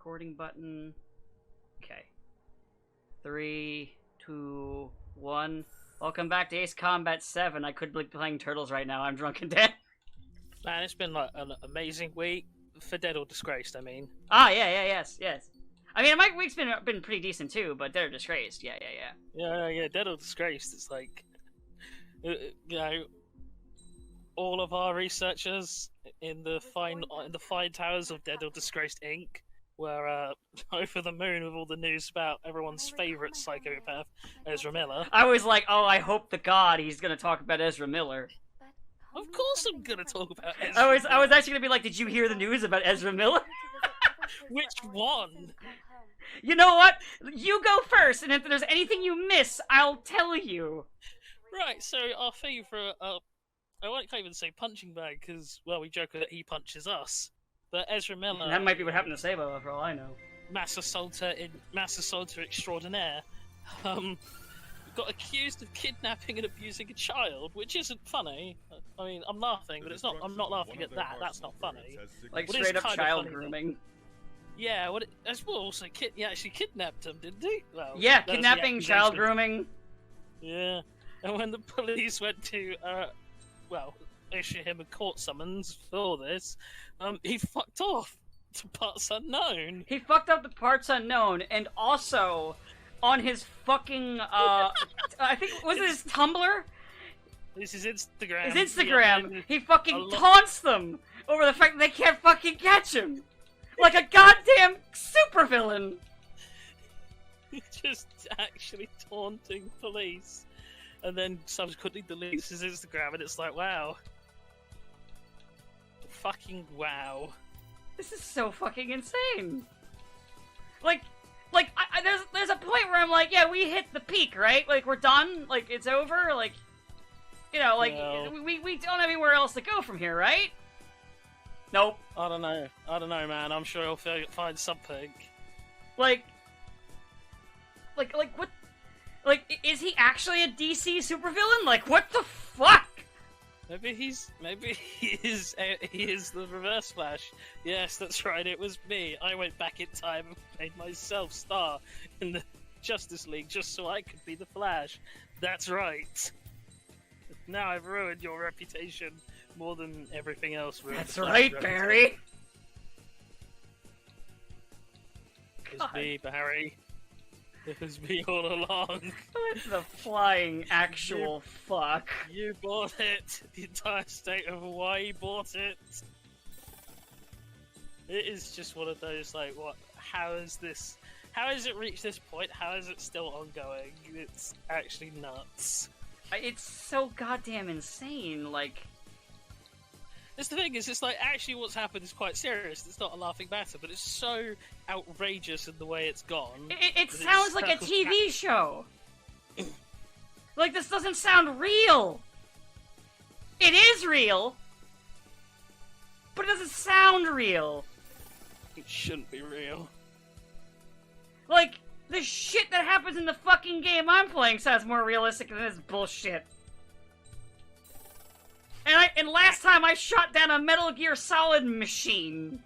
recording button. Okay. 3, 2, 1. Welcome back to Ace Combat 7. I could be playing Turtles right now. I'm drunk and dead. Man, it's been like an amazing week for Dead or Disgraced. I mean, Yes. I mean, my week's been pretty decent too, but they're disgraced. Yeah. yeah. Dead or Disgraced. It's like, you know, all of our researchers in the fine towers of Dead or Disgraced Inc. were over the moon with all the news about everyone's favorite psychopath, Ezra Miller. I was like, oh, I hope to God he's gonna talk about Ezra Miller. Of course, I'm gonna talk about Ezra. I was actually gonna be like, did you hear the news about Ezra Miller? Which one? You know what? You go first, and if there's anything you miss, I'll tell you. Right. So our favorite, I can't even say punching bag because, well, we joke that he punches us. But Ezra Miller. That might be what happened to Sabo, for all I know. Mass assaulter extraordinaire. Got accused of kidnapping and abusing a child, which isn't funny. I mean, I'm laughing, but it's not. I'm not laughing at that. That's not funny. Like what straight up child grooming. Yeah. As well, also, he actually kidnapped him, didn't he? Well, yeah, kidnapping, child grooming. Yeah. And when the police went to, issue him a court summons for this, he fucked off to parts unknown. He fucked up the parts unknown, and also on his fucking I think was it his Tumblr? This is Instagram. His Instagram. He fucking taunts them over the fact that they can't fucking catch him, like a goddamn supervillain. Just actually taunting police, and then subsequently deletes his Instagram, and it's like, wow. Fucking wow. This is so fucking insane. Like, there's a point where I'm like, yeah, we hit the peak, right? Like, we're done? Like, it's over? Like, you know, like, we don't have anywhere else to go from here, right? Nope. I don't know, man. I'm sure he'll find something. Like, what? Like, is he actually a DC supervillain? Like, what the fuck? Maybe he is the Reverse Flash. Yes, that's right, it was me. I went back in time and made myself star in the Justice League just so I could be the Flash. That's right. Now I've ruined your reputation more than everything else ruined. That's right, Barry. It was me, Barry. It was me all along. What the flying actual fuck? You bought it. The entire state of Hawaii bought it. It is just one of those, like, what? How has it reached this point? How is it still ongoing? It's actually nuts. It's so goddamn insane, like... That's the thing, is it's like, actually what's happened is quite serious. It's not a laughing matter, but it's so outrageous in the way it's gone. It sounds like a TV show! Like, this doesn't sound real! It is real! But it doesn't sound real! It shouldn't be real. Like, the shit that happens in the fucking game I'm playing sounds more realistic than this bullshit. And last time I shot down a Metal Gear Solid machine.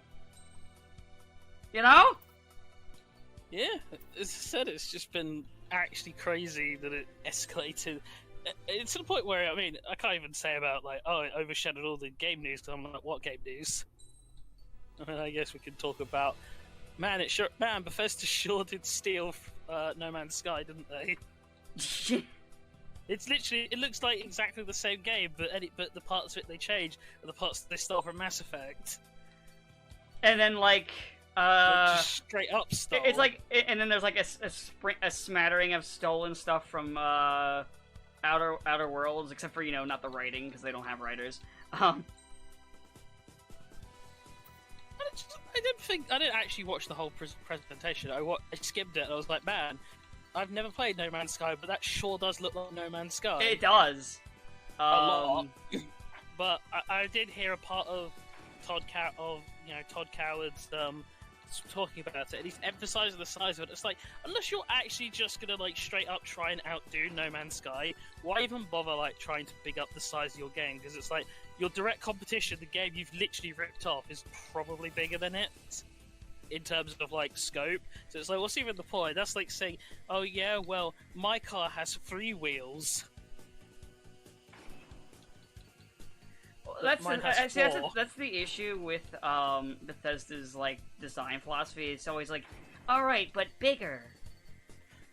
You know? Yeah, as I said, it's just been actually crazy that it escalated. It's to the point where, I mean, I can't even say about, like, oh, it overshadowed all the game news, because I'm like, what game news? I mean, I guess we could talk about, man, Bethesda sure did steal No Man's Sky, didn't they? It's literally, it looks like exactly the same game, but the parts of it they changed are the parts that they stole from Mass Effect. And then, like, just straight up stole. It's like, and then there's like a smattering of stolen stuff from Outer Worlds, except for, you know, not the writing, because they don't have writers. I didn't actually watch the whole presentation. I skimmed it and I was like, man, I've never played No Man's Sky, but that sure does look like No Man's Sky. It does. A lot. But I did hear a part of Todd Coward's talking about it, and he's emphasizing the size of it. It's like, unless you're actually just gonna, like, straight up try and outdo No Man's Sky, why even bother, like, trying to big up the size of your game? Because it's like, your direct competition, the game you've literally ripped off, is probably bigger than it. in terms of like scope. So it's like, what's even the point? That's like saying, oh yeah, well, my car has 3 wheels. That's the issue with Bethesda's like design philosophy. It's always like, all right, but bigger.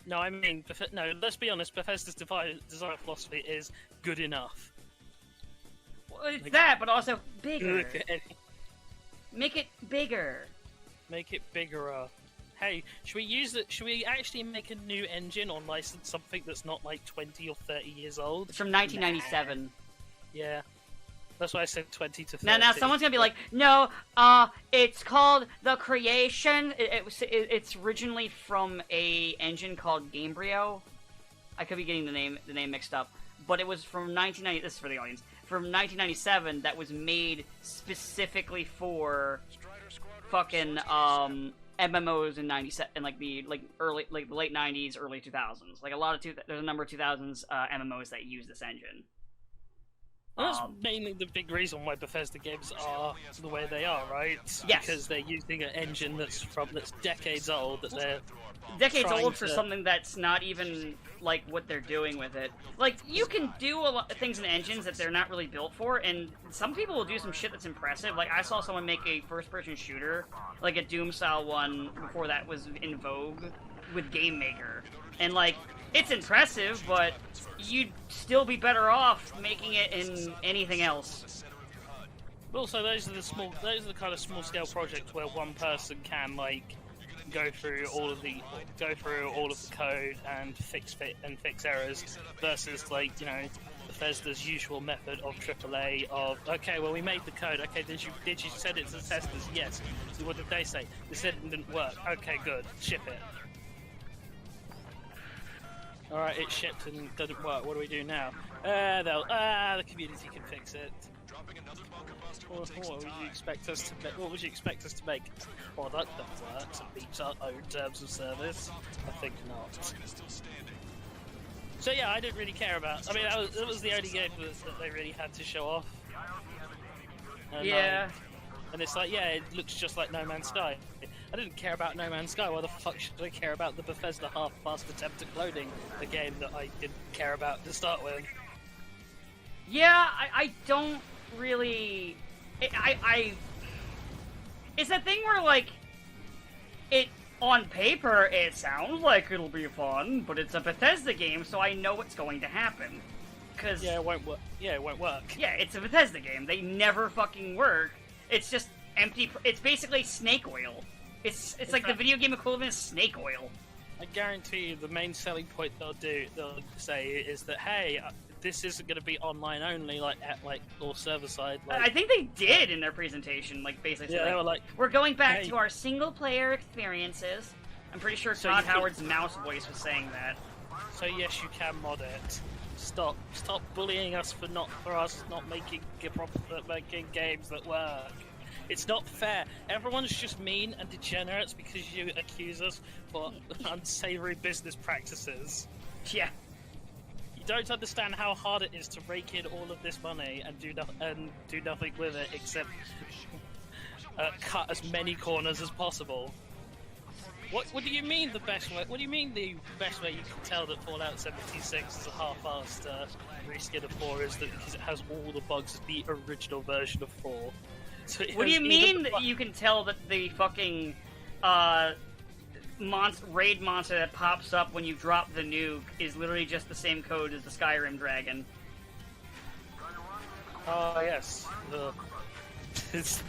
No, I mean, no. Let's be honest. Bethesda's design philosophy is good enough. Well, it's like, that, but also bigger. Make it bigger. Make it bigger. Hey, should we use it? Should we actually make a new engine or license something that's not like 20 or 30 years old? It's from 1997. Nah. Yeah. That's why I said 20 to 30. Now someone's gonna be like, no, it's called The Creation. It's originally from a engine called Gamebryo. I could be getting the name mixed up, but it was from 1990. This is for the audience. From 1997, that was made specifically for fucking MMOs in 97, in like the late 90s, early 2000s. Like a lot of there's a number of 2000s MMOs that use this engine. Well, that's mainly the big reason why Bethesda games are the way they are, right? Yes. Because they're using an engine that's decades old, that they're decades old for something that's not even like what they're doing with it. Like, you can do a lot of things in engines that they're not really built for, and some people will do some shit that's impressive. Like, I saw someone make a first-person shooter, like a Doom-style one, before that was in vogue, with Game Maker. And, like, it's impressive, but you'd still be better off making it in anything else. But also, those are the kind of small-scale projects where one person can, like, go through all of the code and fix errors, versus, like, you know, Bethesda's usual method of AAA of, okay, well, we made the code. Okay, did you send it to the testers? Yes. So what did they say? They said it didn't work. Okay, good. Ship it. Alright, it shipped and doesn't work. What do we do now? The community can fix it. What would you expect us to make? What would you expect us to make? Product that works and meets our own terms of service? I think not. So yeah, I didn't really care about. I mean, it was the only game that they really had to show off. And, yeah. And it's like, yeah, it looks just like No Man's Sky. I didn't care about No Man's Sky. Why the fuck should I care about the Bethesda half-assed attempt at cloning a game that I didn't care about to start with? Yeah, I don't really... It's that thing where, like, on paper, it sounds like it'll be fun, but it's a Bethesda game, so I know what's going to happen. Cause... Yeah, it won't work. Yeah, it won't work. Yeah, it's a Bethesda game. They never fucking work. It's just empty... It's basically snake oil. It's like the video game equivalent of snake oil. I guarantee you the main selling point they'll say is that, hey, this isn't going to be online only, or server side. I think they did in their presentation, like, basically. Yeah, they were like, we're going back to our single-player experiences. I'm pretty sure Todd Howard's mouse voice was saying that. So yes, you can mod it. Stop bullying us for us not making games that work. It's not fair. Everyone's just mean and degenerates because you accuse us for unsavory business practices. Yeah. You don't understand how hard it is to rake in all of this money and do nothing with it except cut as many corners as possible. What do you mean the best way? What do you mean the best way you can tell that Fallout 76 is a half-assed reskin of 4 is that because it has all the bugs of the original version of 4? So what do you mean that you can tell that the fucking raid monster that pops up when you drop the nuke is literally just the same code as the Skyrim dragon? Oh yes, it's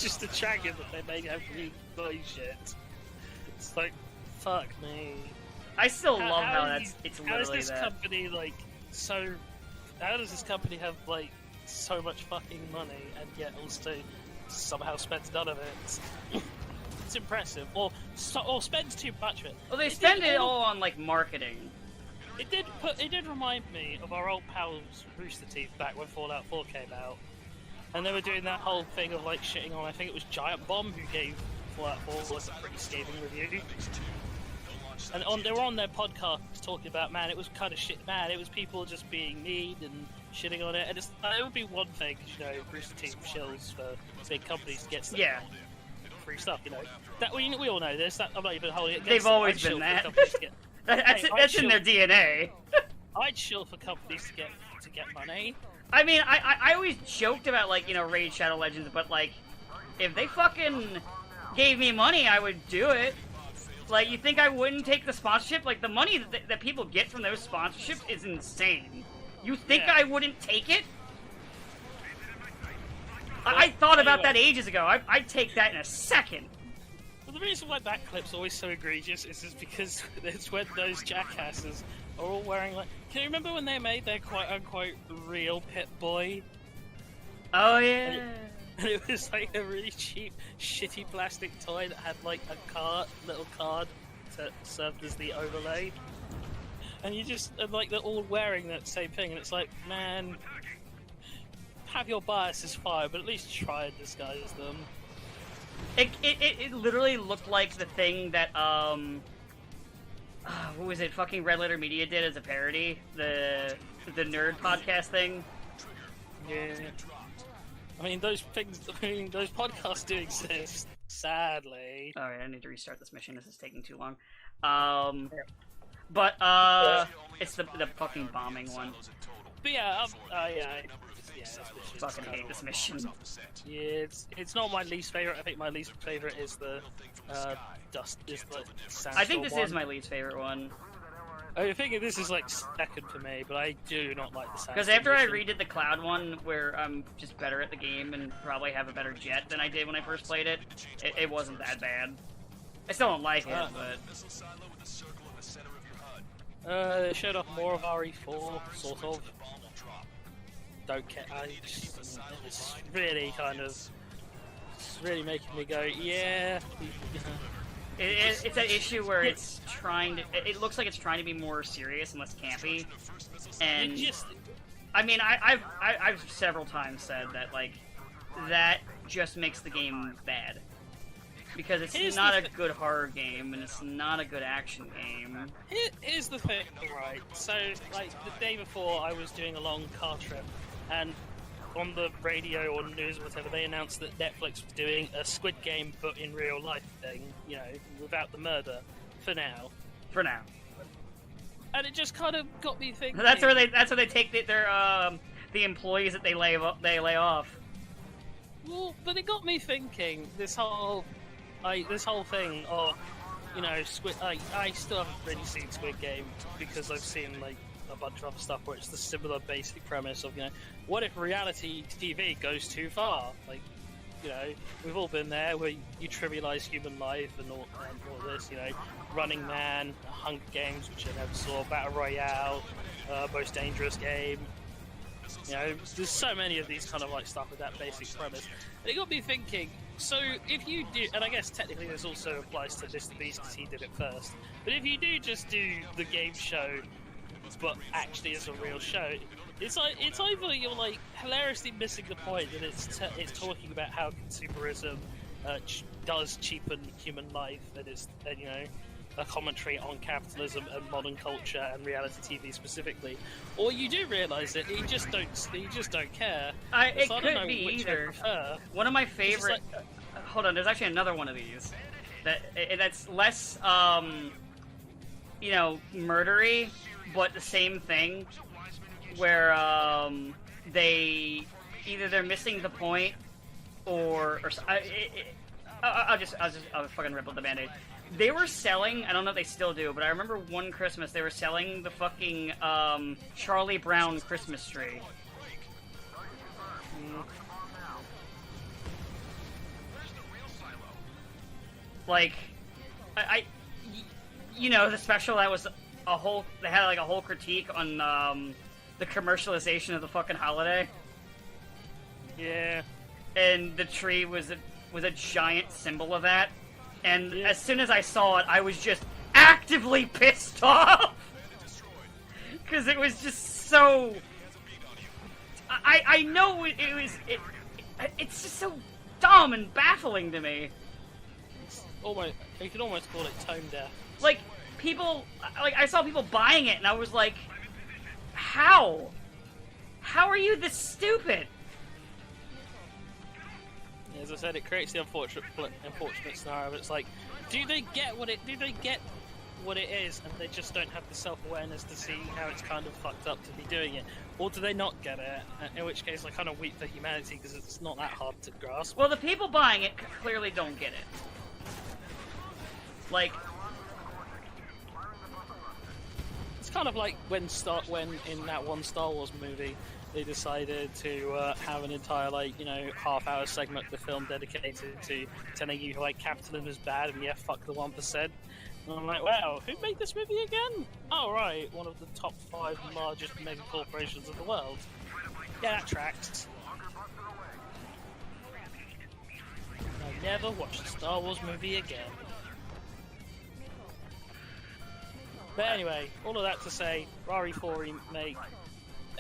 just a dragon that they made have new shit. It's like, fuck me. I still love how it's literally how is this that. company like so? How does this company have like so much fucking money and yet also somehow spends none of it? It's impressive. Or spends too much of it. Well, they spend it all on like marketing. It did remind me of our old pals Rooster Teeth back when Fallout 4 came out, and they were doing that whole thing of like shitting on. I think it was Giant Bomb who gave Fallout 4 was a pretty scathing review. And they were on their podcast talking about, man, it was kind of shit, man, it was people just being mean and shitting on it, and it would be one thing, because, you know, Rooster Teeth shills for big companies to get stuff. Yeah. free stuff. That we all know this. That I'm not even holding it against They've them. always I'd been shill for that. companies to get- That's in their DNA. I'd shill for companies to get money. I mean, I always joked about, like, Raid Shadow Legends, but, like, if they fucking gave me money, I would do it. Like, you think I wouldn't take the sponsorship? Like, the money that people get from those sponsorships is insane. You think I wouldn't take it? I thought about that ages ago. I'd take that in a second. Well, the reason why that clip's always so egregious is because it's when those jackasses are all wearing, like... Can you remember when they made their quote-unquote real Pip-Boy? Oh, yeah. And it was like a really cheap, shitty plastic toy that had like a little card that served as the overlay. And like they're all wearing that same thing, and it's like, man, have your biases fired, but at least try and disguise them. It literally looked like the thing that, what was it, fucking Red Letter Media did as a parody? The nerd podcast thing? Yeah. I mean, those podcasts do exist, sadly. Oh, yeah, I need to restart this mission. This is taking too long. It's the fucking bombing one. But yeah, Fucking hate this mission. Yeah, it's not my least favorite. I think my least favorite is the sandstorm. I think this is my least favorite one. I think this is like second for me, but I do not like the sandstorm. Because after I redid the cloud one, where I'm just better at the game and probably have a better jet than I did when I first played it, it wasn't that bad. I still don't like it, but... They showed off more of RE4, sort of. Don't care. It's really it's really making me go, yeah. It's an issue where it's trying to... It looks like it's trying to be more serious and less campy. And... I mean, I've several times said that, like, that just makes the game bad. Because it's not a good horror game, and it's not a good action game. Here's the thing, right? So, like, the day before, I was doing a long car trip, and on the radio or news or whatever, they announced that Netflix was doing a Squid Game but in real life thing, without the murder, for now. For now. And it just kind of got me thinking. That's where they take the employees that they lay off. Well, but it got me thinking. This whole thing of, Squid. I still haven't really seen Squid Game because I've seen like a bunch of other stuff where it's the similar basic premise of, what if reality TV goes too far? Like, we've all been there where you trivialize human life and all this, Running Man, Hunger Games, which I never saw, Battle Royale, Most Dangerous Game. There's so many of these kind of like stuff with that basic premise. And it got me thinking, so if you do, and I guess technically this also applies to Mr. Beast because he did it first, but if you do just do the game show, but actually it's a real show, it's either you're like hilariously missing the point that it's talking about how consumerism does cheapen human life, and a commentary on capitalism and modern culture and reality TV specifically, or you do realise that you just don't care. It could be either. One of my favorite. Like, hold on, there's actually another one of these that's less murdery, but the same thing, where they're missing the point, or I'll fucking rip out the Band-Aid. They were selling, I don't know if they still do, but I remember one Christmas they were selling the fucking Charlie Brown Christmas tree. Like, the special that was they had like a whole critique on the commercialization of the fucking holiday. Yeah. And the tree was a giant symbol of that. And as soon as I saw it, I was just actively pissed off! Because it was just so... I know it's just so dumb and baffling to me. You could almost call it tone deaf. Like, I saw people buying it, and I was like, how? How are you this stupid? As I said, it creates the unfortunate scenario. It's like, do they get what it is, and they just don't have the self-awareness to see how it's kind of fucked up to be doing it, or do they not get it? In which case, I kind of weep for humanity because it's not that hard to grasp. Well, the people buying it clearly don't get it. Like, it's kind of like when in that one Star Wars movie, they decided to have an entire, like, you know, half-hour segment of the film dedicated to telling you, like, capitalism is bad and yeah, fuck the 1%. And I'm like, wow, who made this movie again? Oh, right, one of the top 5 largest mega corporations of the world. Yeah, that tracks. I never watched a Star Wars movie again. But anyway, all of that to say, Ferrari 4 remake.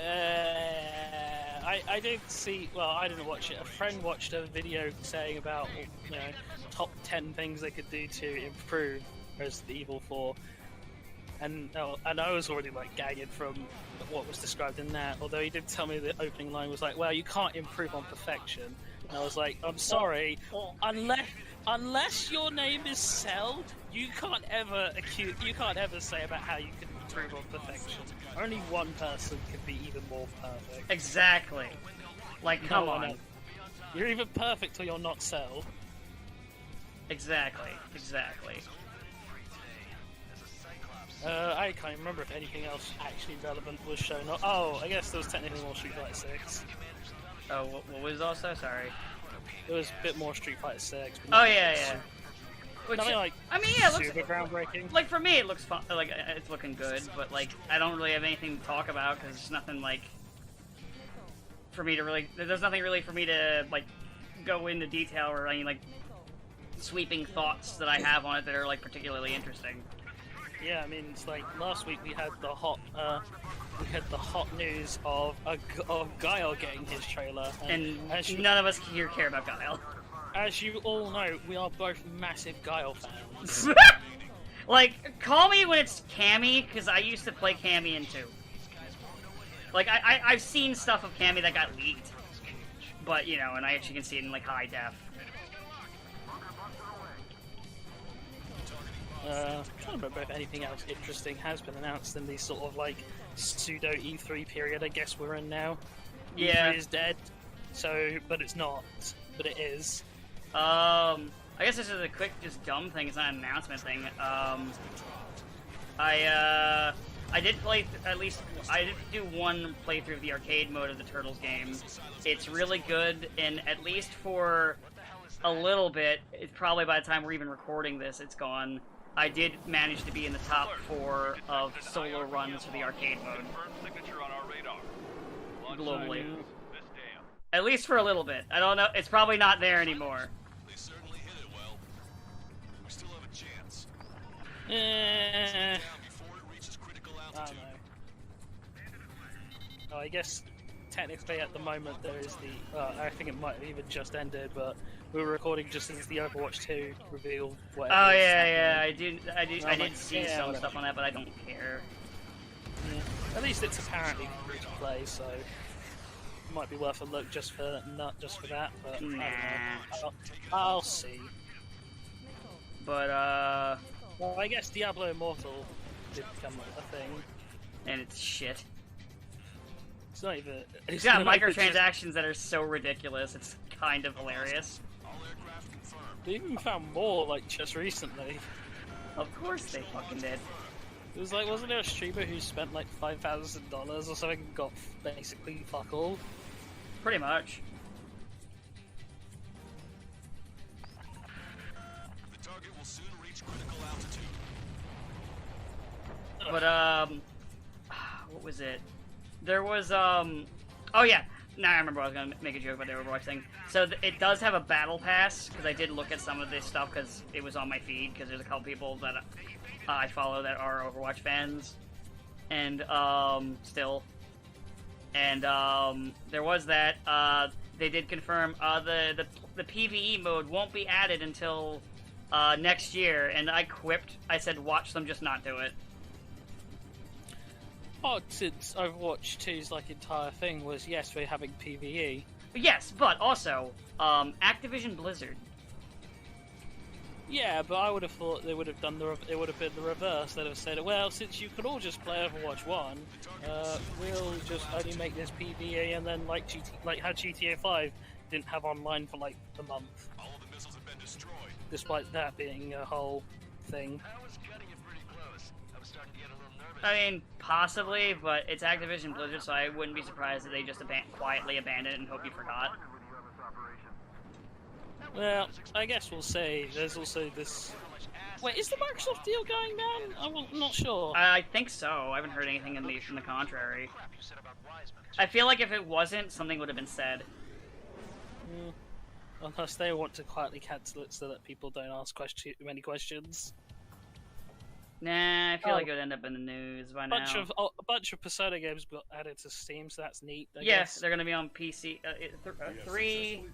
I did see. Well, I didn't watch it. A friend watched a video saying about, you know, top 10 things they could do to improve Resident Evil 4, and I was already like gagging from what was described in that. Although he did tell me the opening line was like, "Well, you can't improve on perfection." And I was like, "I'm sorry, unless your name is Cell, you can't ever say about how you can improve on perfection. Only one person can be even more perfect." exactly. Like, come on. You're either perfect or you're not Cell. Exactly. I can't remember if anything else actually relevant was shown up. Oh, I guess there was technically more Street Fighter 6. Oh, what was also? Sorry. There was a bit more Street Fighter 6. Oh, yeah. Which, nothing like it looks super groundbreaking. Like, for me, it looks fun. Like, it's looking good, but like, I don't really have anything to talk about because there's nothing like for me to really. There's nothing really for me to like go into detail or any like sweeping thoughts that I have on it that are like particularly interesting. Yeah, I mean, it's like last week we had the hot news of Guile getting his trailer, and none of us here care about Guile. As you all know, we are both massive Guile fans. Like, call me when it's Cammy, because I used to play Cammy in 2. Like, I've seen stuff of Cammy that got leaked, but, you know, and I actually can see it in, like, high def. I'm trying to remember if anything else interesting has been announced in the sort of, like, pseudo E3 period I guess we're in now. Yeah. E3 is dead, so, but it's not, but it is. I guess this is a quick, just dumb thing. It's not an announcement thing. I did play I did do one playthrough of the arcade mode of the Turtles game. It's really good, and at least for a little bit, it's probably by the time we're even recording this, it's gone. I did manage to be in the top 4 of solo runs for the arcade mode. Globally. At least for a little bit. I don't know. It's probably not there anymore. They certainly hit it well. We still have a chance. Before it reaches critical altitude. Oh, I guess technically at the moment there is the. I think it might have even just ended, but we were recording just as the Overwatch 2 reveal. Oh yeah, I did see some stuff on that, but I don't care. Yeah. At least it's apparently free to play, so it might be worth a look just for that. But nah. I'll see. But well, I guess Diablo Immortal did become a thing, and it's shit. It's not even. It's got microtransactions that are so ridiculous. It's kind of hilarious. They even found more, like, just recently. Of course they fucking did. It was like, wasn't there a streamer who spent like $5,000 or something and got basically fuck all? Pretty much. The target will soon reach critical altitude. But what was it? There was oh yeah. Now I remember I was gonna make a joke about the Overwatch thing. So it does have a battle pass, because I did look at some of this stuff because it was on my feed, because there's a couple people that I follow that are Overwatch fans, and still, and there was that. They did confirm the PvE mode won't be added until next year, and I quipped. I said, watch them just not do it. Oh, since Overwatch 2's like entire thing was, yes, we're having PvE, Yes, but also, Activision Blizzard. Yeah, but I would have thought they would have done it would have been the reverse. They'd have said, well, since you could all just play Overwatch 1, we'll just only make this PvE, and then like how GTA 5 didn't have online for like a month. All of the missiles have been destroyed. Despite that being a whole thing. I was cutting it pretty close. I was starting to get a little nervous. I mean, possibly, but it's Activision Blizzard, so I wouldn't be surprised if they just quietly abandoned it and hope you forgot. Well, I guess we'll say there's also this. Wait, is the Microsoft deal going down? I'm not sure. I think so. I haven't heard anything in the contrary. I feel like if it wasn't, something would have been said. Unless they want to quietly cancel it so that people don't ask many questions. Nah, I feel like it would end up in the news by now. A bunch of Persona games got added to Steam, so that's neat. I Yes, guess. they're going to be on PC. 3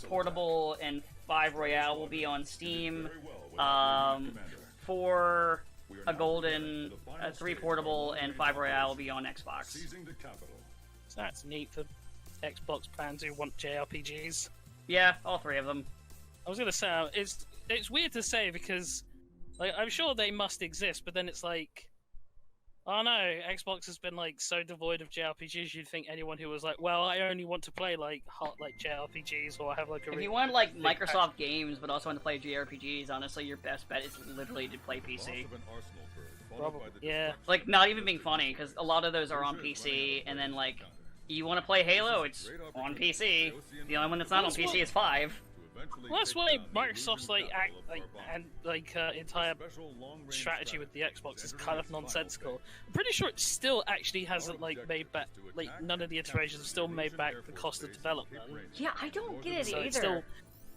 portable and 5 Royale will be on Steam. 4 a golden, 3 portable, and 5 Royale will be on Xbox. So that's neat for Xbox fans who want JRPGs. Yeah, all 3 of them. I was gonna say it's weird to say because like I'm sure they must exist, but then it's like, oh no, Xbox has been like so devoid of JRPGs. You'd think anyone who was like, well, I only want to play like hot like JRPGs or I have like a. If you want like Microsoft games, but also want to play JRPGs, honestly, your best bet is literally to play PC. Probably, yeah. Like, not even being funny, because a lot of those are on PC, and then like, you want to play Halo, it's on PC. The only one that's not on PC is 5. Well, that's why Microsoft's entire strategy with the Xbox is kind of nonsensical. I'm pretty sure it still actually hasn't made back none of the iterations have still made back the cost of development. Yeah, I don't get it so either. It's still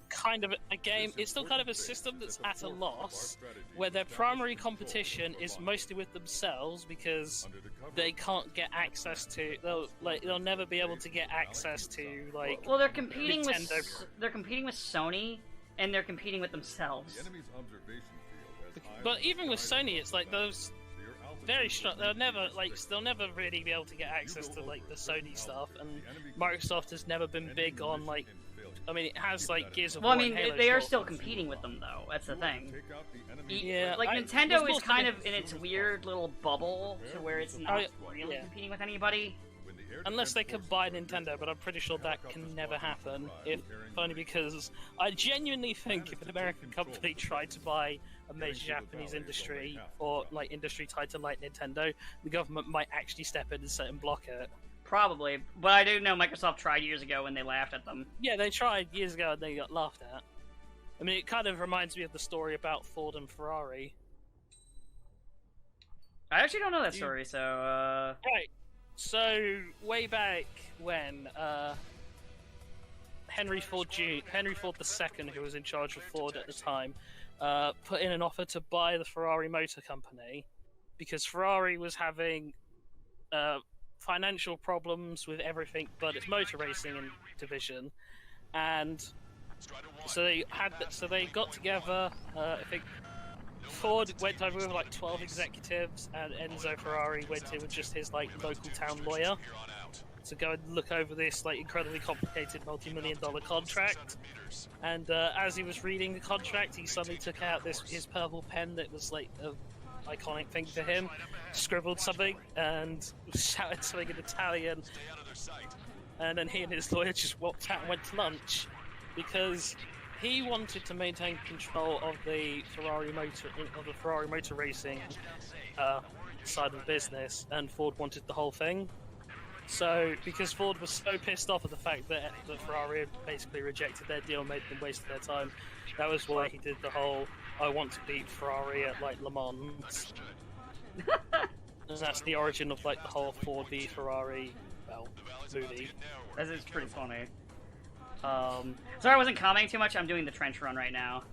kind of a game. It's still kind of a system that's at a loss, where their primary competition is mostly with themselves because they can't get access to. They'll never be able to get access to like. Well, they're competing Nintendo. with Sony, and they're competing with themselves. But even with Sony, it's like those very strong. They'll never really be able to get access to like the Sony stuff, and Microsoft has never been big on like. I mean, it has like Gears of War. Well, I mean, and Halo they are stuff. still competing with them, though. That's the thing. Yeah, like Nintendo is kind of in its weird little bubble to where it's not really competing with anybody. Unless they could buy Nintendo, but I'm pretty sure that can never happen. Only because I genuinely think if an American company tried to buy a major Japanese industry or like industry tied to like Nintendo, the government might actually step in and block it. Probably, but I do know Microsoft tried years ago and they laughed at them. Yeah, they tried years ago and they got laughed at. I mean, it kind of reminds me of the story about Ford and Ferrari. I actually don't know that story, so Right. So way back when Henry Ford II, who was in charge of Ford at the time, put in an offer to buy the Ferrari Motor Company because Ferrari was having financial problems with everything but its motor racing division, and so they got together. I think Ford went over with like 12 executives, and Enzo Ferrari went in with just his like local town lawyer to go and look over this like incredibly complicated multi-million-dollar contract. And as he was reading the contract, he suddenly took out his purple pen that was like a iconic thing for him, scribbled something and shouted something in Italian, and then he and his lawyer just walked out and went to lunch because he wanted to maintain control of the Ferrari motor racing side of the business, and Ford wanted the whole thing. So because Ford was so pissed off at the fact that Ferrari had basically rejected their deal, made them waste their time, that was why he did the whole I want to beat Ferrari at like Le Mans. And that's the origin of like the whole Ford v Ferrari movie. That is pretty funny. Sorry I wasn't commenting too much, I'm doing the trench run right now.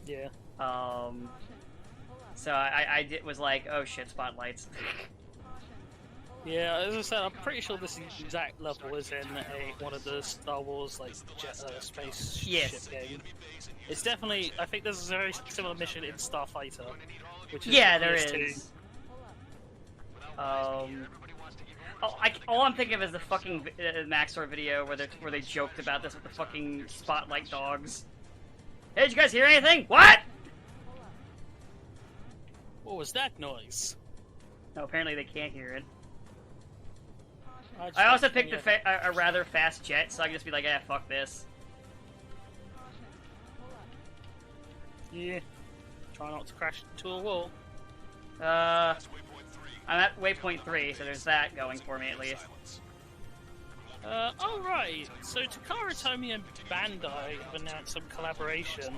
Yeah. So I was like, oh shit, spotlights. Yeah, as I said, I'm pretty sure this exact level is in one of the Star Wars like space ship game. It's definitely. I think there's a very similar mission in Starfighter, which is yeah, there is. all I'm thinking of is the fucking Maxor video where they joked about this with the fucking spotlight dogs. Hey, did you guys hear anything? What? What was that noise? No, apparently they can't hear it. just I also like picked thinking a rather fast jet, so I can just be like, yeah, fuck this. Yeah. Try not to crash into a wall. I'm at waypoint 3, so there's that going for me at least. Oh right. So Takara Tomy and Bandai have announced some collaboration.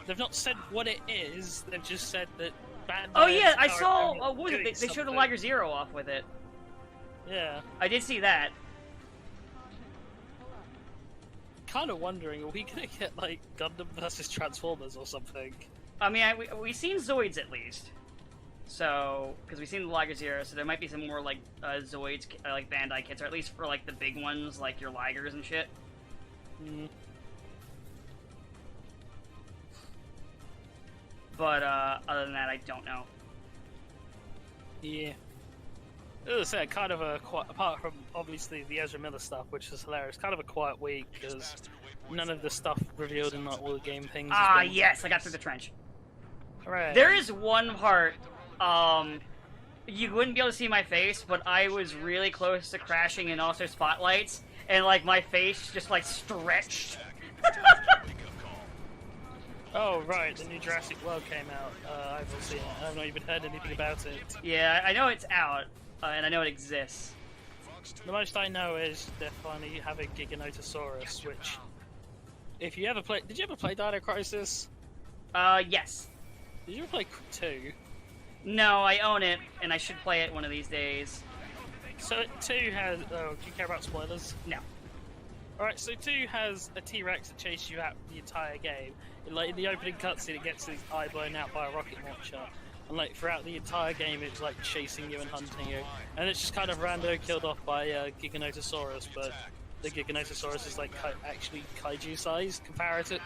They've not said what it is. They've just said that Bandai. Oh yeah, and I Takara saw. Tomy What was doing it? They showed a something. Liger Zero off with it. Yeah. I did see that. Kind of wondering, are we gonna get like Gundam versus Transformers or something? I mean, we've seen Zoids at least. So, because we've seen the Liger Zero, so there might be some more like Zoids, like Bandai kits, or at least for like the big ones, like your Ligers and shit. Mm. But other than that, I don't know. Yeah. As I said, kind of apart from obviously the Ezra Miller stuff, which is hilarious, kind of a quiet week because none of the stuff revealed in like all the game things. Ah, been... yes, I got through the trench. Hooray. There is one part, you wouldn't be able to see my face, but I was really close to crashing and also spotlights, and like my face just like stretched. Oh right, the new Jurassic World came out. I haven't seen it. I have not even heard anything about it. Yeah, I know it's out, and I know it exists. The most I know is they're finally having Giganotosaurus, which, if you ever play, did you ever play Dino Crisis? Yes. Did you ever play 2? No, I own it, and I should play it one of these days. So 2 has. Oh, do you care about spoilers? No. Alright, so 2 has a T-Rex that chases you out the entire game. Like in the opening cutscene, it gets its eye blown out by a rocket launcher, and like throughout the entire game, it's like chasing you and hunting you. And it's just kind of rando killed off by Giganotosaurus, but the Giganotosaurus is like actually kaiju size comparative.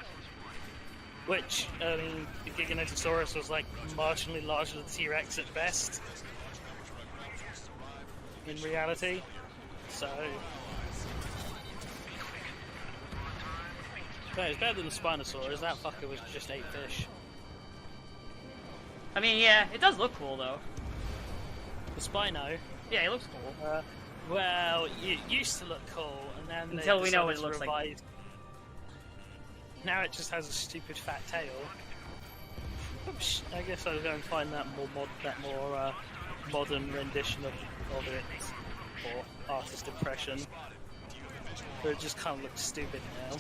Which, the Giganotosaurus was like marginally larger than the T-Rex at best. In reality, so. But it's better than the Spinosaurus. That fucker was just 8 fish. I mean, yeah, it does look cool though. The Spino. Yeah, it looks cool. Well, it used to look cool, and then Until we know what decided it looks to like. revise. Now it just has a stupid fat tail. Oops, I guess I'll go and find that more modern rendition of it, or artist impression. But it just kind of looks stupid now.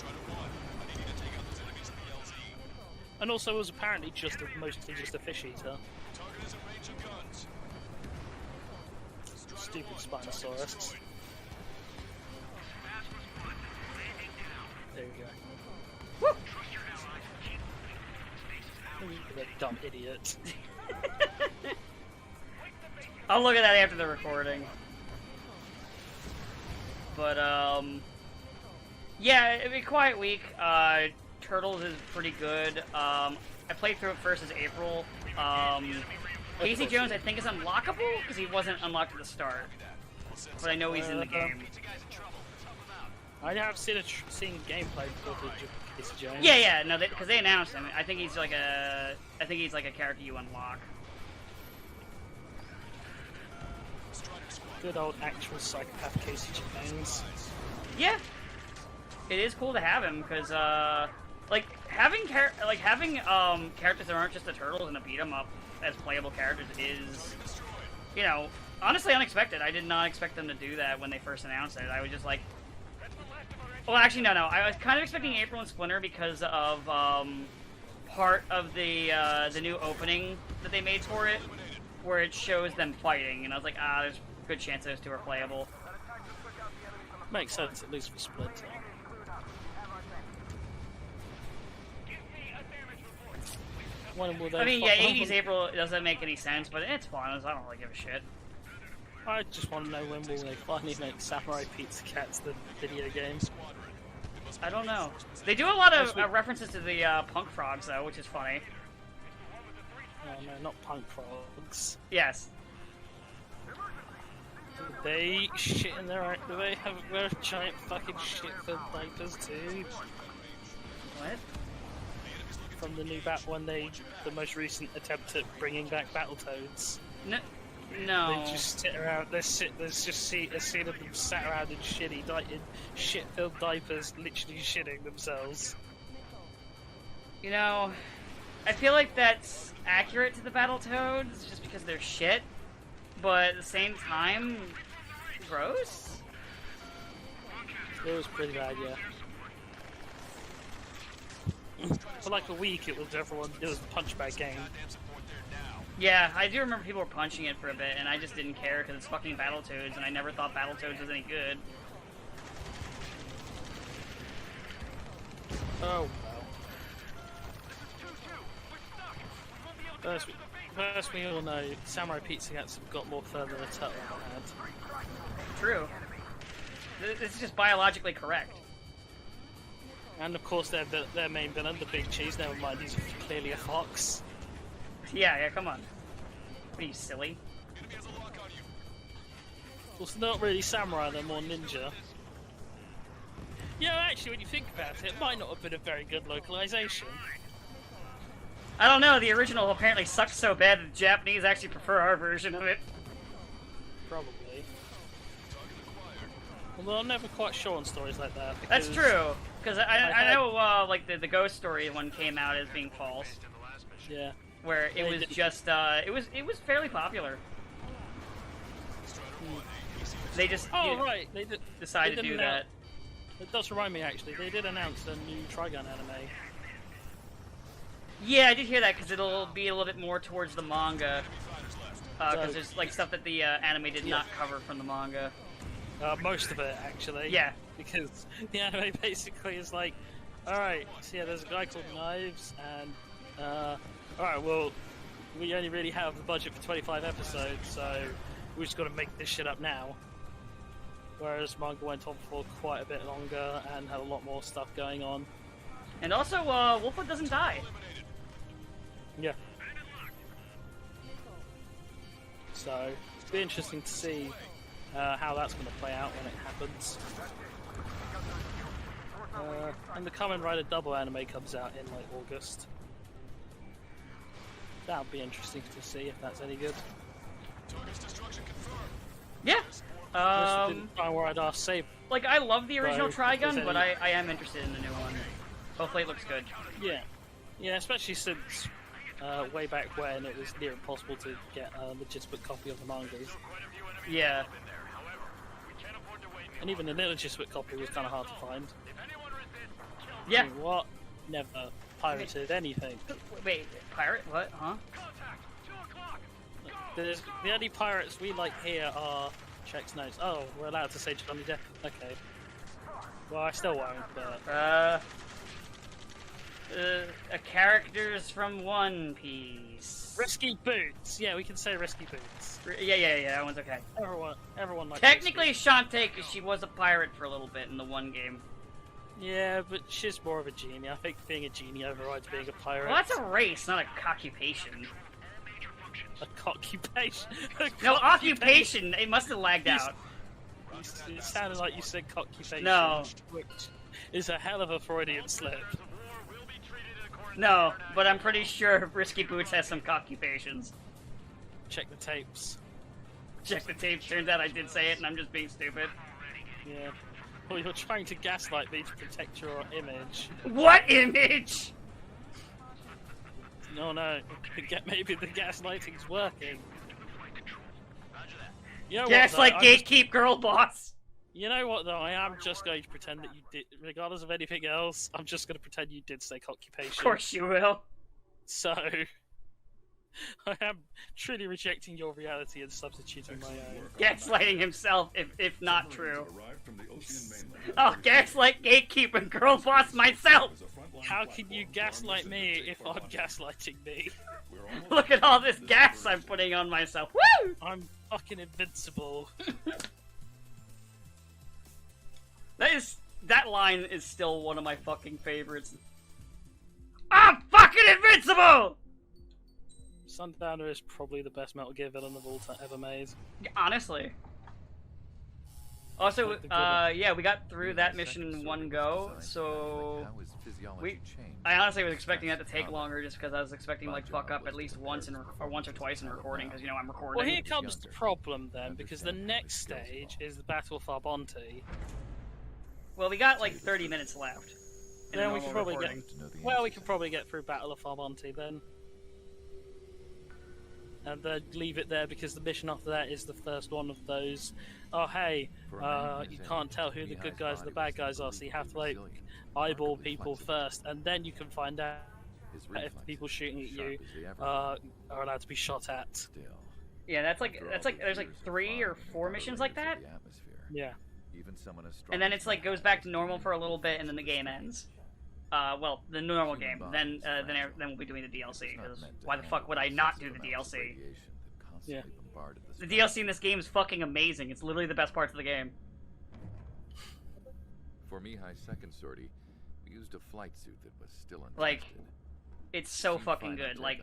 And also was apparently mostly just a fish eater. Stupid Spinosaurus. There we go. Woo! That dumb idiot. I'll look at that after the recording. But, yeah, it'd be a quiet week. Turtles is pretty good. I played through it first as April. Casey Jones, I think, is unlockable, because he wasn't unlocked at the start. But I know he's in the game. I have seen gameplay before Casey Jones. Yeah, no, because they announced him. I think he's like a character you unlock. Good old actual psychopath Casey Jones. Yeah, it is cool to have him because, like having characters that aren't just the turtles and a beat 'em up as playable characters is, you know, honestly unexpected. I did not expect them to do that when they first announced it. I was just like, well, actually, no. I was kind of expecting April and Splinter because of part of the new opening that they made for it, where it shows them fighting, and I was like, there's a good chance those two are playable. Makes sense, at least for Splinter. When will they I mean, yeah, 80s April doesn't make any sense, but it's fun. I don't really give a shit. I just want to know when will they finally make Samurai Pizza Cats the video game. I don't know. They do a lot of references to the punk frogs, though, which is funny. Oh no, not punk frogs. Yes. They shit in their do they have wear giant fucking shit-filled diapers too? What? From the new the most recent attempt at bringing back Battletoads. No. No. They just sit around. There's just a scene of them sat around in shit-filled diapers, literally shitting themselves. You know, I feel like that's accurate to the Battletoads, just because they're shit. But at the same time, gross. It was pretty bad, yeah. For like a week, it was a punch bag game. Yeah, I do remember people were punching it for a bit, and I just didn't care because it's fucking Battletoads, and I never thought Battletoads was any good. Oh well. First we all know Samurai Pizza Cats have got more further than a turtle ever had. True. This is just biologically correct. And of course their main villain, the Big Cheese, never mind, he's clearly a fox. Yeah, come on. What are you, silly? Well, it's not really samurai, they're more ninja. Yeah, actually, when you think about it, it might not have been a very good localization. I don't know, the original apparently sucked so bad that the Japanese actually prefer our version of it. Probably. Although I'm never quite sure on stories like that. That's true, because I know, like, the Ghost Story one came out as being false. Yeah. Where it was just, it was fairly popular. They just right. decided to do that. It does remind me, actually. They did announce a new Trigun anime. Yeah, I did hear that, because it'll be a little bit more towards the manga. Because there's, like, stuff that the anime did not cover from the manga. Most of it, actually. Yeah. Because the anime basically is like, alright, so yeah, there's a guy called Knives, and, alright, well, we only really have the budget for 25 episodes, so we just got to make this shit up now. Whereas manga went on for quite a bit longer and had a lot more stuff going on. And also, Wolfwood doesn't die. Yeah. So, it'll be interesting to see how that's going to play out when it happens. And the Kamen Rider Double anime comes out in like August. That'll be interesting to see if that's any good. Yeah. Where I'd ask Saber. Like, I love the original Trigun, but I am interested in the new one. Hopefully it looks good. Yeah. Yeah, especially since way back when it was near impossible to get a legitimate copy of the mangas. Yeah. And even an illegitimate copy was kind of hard to find. Yeah. I mean, what? Never pirated anything. Wait, pirate? What? Huh? The only pirates we like here are Check's Notes. Oh, we're allowed to say Johnny Depp. Okay. Well, I still won't, but... characters from One Piece. Risky Boots! Yeah, we can say Risky Boots. Yeah, that one's okay. Everyone likes Technically, Shantae, because she was a pirate for a little bit in the one game. Yeah, but she's more of a genie. I think being a genie overrides being a pirate. Well, that's a race, not a occupation. A cockupation. No, occupation! It must have lagged out. It sounded like you said cockupation. No. Which is a hell of a Freudian slip. No, but I'm pretty sure Risky Boots has some coccupations. Check the tapes. Check the tapes. Turns out I did say it and I'm just being stupid. Yeah. Well, you're trying to gaslight me to protect your image. What image? No. Maybe the gaslighting's working. You know Gaslight gatekeep girl boss. You know what, though? I am just going to pretend that you did, regardless of anything else, I'm just going to pretend you did say cockupation. Of course you will. So, I am truly rejecting your reality and substituting my own. Gaslighting himself, if not true. Oh, gaslight gatekeep and girl boss myself! How can you gaslight me if I'm gaslighting me? Look at all this gas I'm putting on myself. Woo! I'm fucking invincible. That line is still one of my fucking favorites. I'm fucking invincible! Sundowner is probably the best Metal Gear villain of all time ever made. Honestly. Also, Like the good yeah, we got through that mission in one go, so I honestly was expecting that to take longer, just because I was expecting like fuck up at least once or once or twice in recording, because you know I'm recording. Well, here comes the problem then, because the next stage is the Battle of Farbonte. Well, we got like 30 minutes left. Then we can probably get. Well, we can probably get through Battle of Farbonte then. And then leave it there because the mission after that is the first one of those. Oh hey, you can't tell who the good guys and the bad guys are, so you have to like eyeball people first, and then you can find out if the people shooting at you are allowed to be shot at. Yeah, that's like there's like 3 or 4 missions like that. Yeah. And then it's like goes back to normal for a little bit, and then the game ends. Well, the normal game. Then we'll be doing the DLC. Because why the fuck would I not do the DLC? Yeah. The DLC in this game is fucking amazing. It's literally the best parts of the game. For Mihai's second sortie, we used a flight suit that was still untested. Like, it's so fucking good. Like,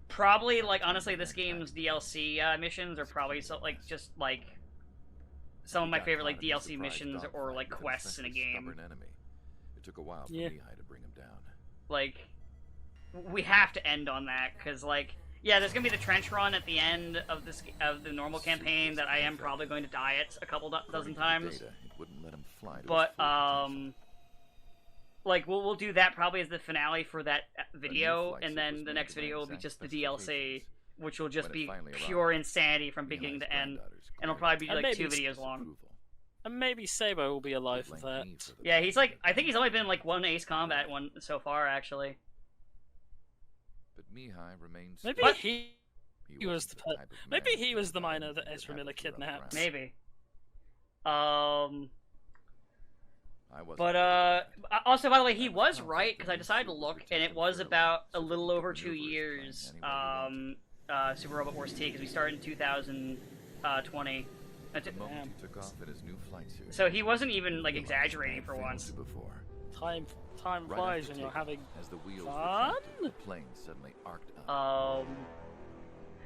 probably like honestly, this game's DLC missions are probably so like just like some of my favorite like DLC missions or like quests in a game. It took a while for Mihai to bring him down. Like, we have to end on that because like. Yeah, there's gonna be the trench run at the end of the normal campaign that I am probably going to die at a couple dozen times. But like we'll do that probably as the finale for that video, and then the next video will be just the DLC, which will just be pure insanity from beginning to end, and it'll probably be like 2 videos long. And maybe Sabo will be alive for that. Yeah, he's like I think he's only been in like 1 Ace Combat one so far actually. But Mihai remains. Maybe he was the maybe he was the miner that Ezra Miller kidnapped. Maybe. But also by the way, he was right because I decided to look, and it was about a little over 2 years. Super Robot Wars T because we started in 2020. So he wasn't even like exaggerating for once. Time flies when you're having fun.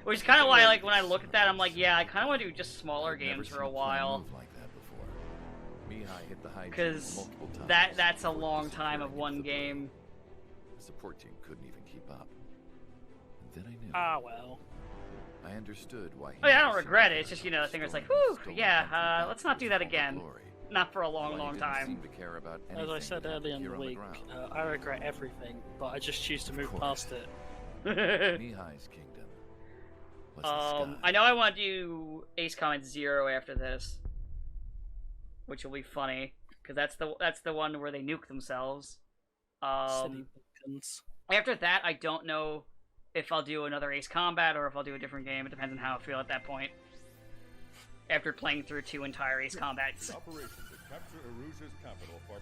Which is kind of why, like, when I look at that, I'm like, yeah, I kind of want to do just smaller games for a while. Because that's a long time of one game. The support team couldn't even keep up. And then I knew. Ah, well. I understood why. Oh yeah, I don't regret it. It's just, you know, the thing where it's like, whew, yeah, let's not do that again. Not for a long time. As I said earlier in the week, I regret everything, but I just choose to move past it. Mihai's kingdom was the sky. I know I want to do Ace Combat 0 after this, which will be funny because that's the one where they nuke themselves. After that, I don't know if I'll do another Ace Combat or if I'll do a different game. It depends on how I feel at that point. After playing through 2 entire Ace Combats.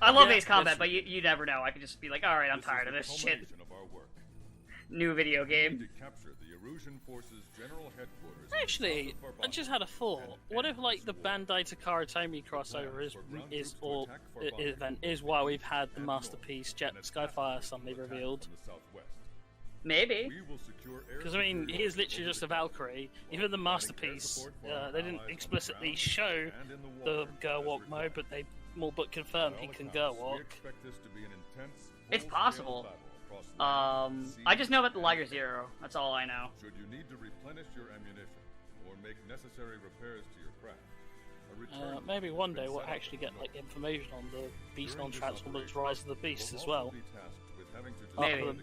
I love Ace Combat, but you never know. I could just be like, alright, I'm tired of this shit. New video game. Actually, I just had a thought. What if, like, the Bandai Takara Tomy crossover event is why we've had the Masterpiece Jet Skyfire suddenly revealed? Maybe. Because, I mean, he is literally just a Valkyrie. Even the Masterpiece, they didn't explicitly show the girl walk mode, but they more but confirmed he can girl walk. It's possible. I just know about the Liger Zero. That's all I know. Should you need to replenish your ammunition or make necessary repairs to your craft, maybe one day we'll actually get like information on the Beast non-Transformers Rise of the Beast as well. Maybe. Other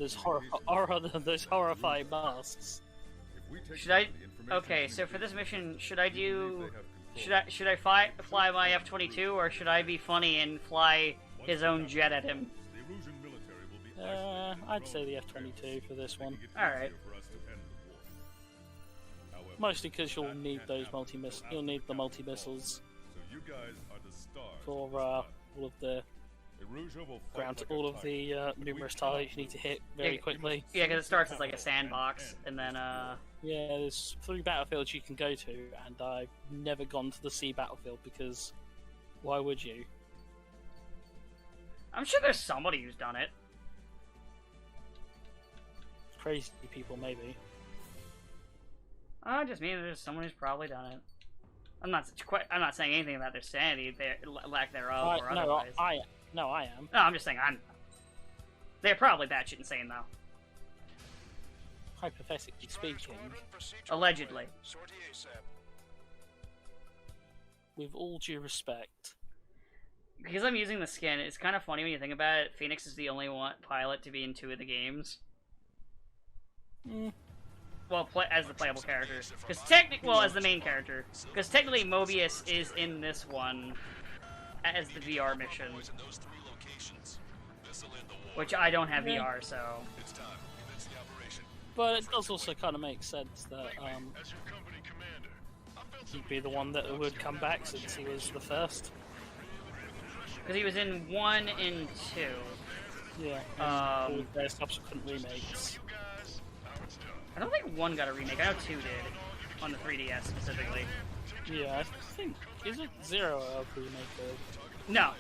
than those horrifying masks. Should I? Okay, so for this mission, should I fly my F-22 or should I be funny and fly his own jet at him? I'd say the F-22 for this one. Alright. Mostly because you'll need those You'll need the multi-missiles for all of the all of the numerous targets you need to hit very quickly. Yeah, because it starts as like a sandbox, and then yeah, there's 3 battlefields you can go to, and I've never gone to the sea battlefield because why would you? I'm sure there's somebody who's done it. Crazy people, maybe. Just mean there's someone who's probably done it. I'm not saying anything about their sanity, their lack thereof, or no, otherwise. I am. No, I'm just saying they're probably batshit insane though. Hypothetically speaking, Allegedly. with all due respect. Because I'm using the skin, it's kind of funny when you think about it. Phoenix is the only pilot to be in 2 of the games. Well, as the playable character. Because as the main character. Because technically Mobius is in this one as the VR mission. Which I don't have VR, so... But it does also kind of make sense that he'd be the one that would come back since he was the first. Because he was in 1 and 2. Yeah, all their subsequent remakes. I don't think 1 got a remake. I know 2 did. On the 3DS specifically. Yeah, I think... Isn't 0 a remake of... No.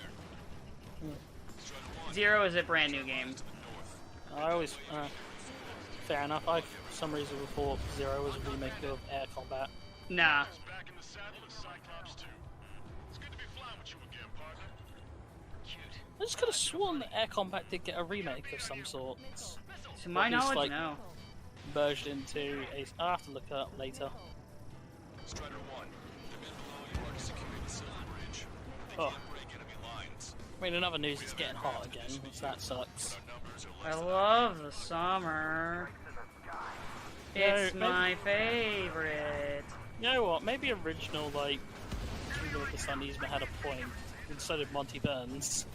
0 is a brand new game. I always... fair enough. I, for some reason, thought 0 was a remake of Air Combat. Nah. I just could have sworn that Air Combat did get a remake of some sort. To my knowledge, no. Merged into a... I'll have to look it up later. Strider 1, the men below you are securing the silver bridge. Oh. Break enemy lines. I mean, in other news, it's getting hot again, so that sucks. I love the summer. It's my favorite. You know what? Maybe original, like, Kingdom of the Sun Eastman had a point, and so did Monty Burns.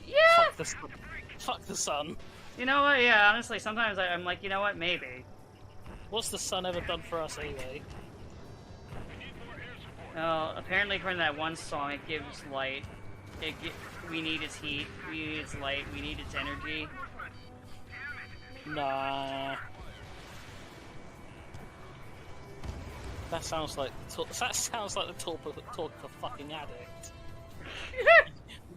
Yeah! Fuck the sun. Fuck the sun. You know what? Yeah, honestly, sometimes I'm like, you know what? Maybe. What's the sun ever done for us anyway? Well, apparently according to that one song, it gives light. We need its heat. We need its light. We need its energy. Nah. That sounds like the talk of a fucking addict.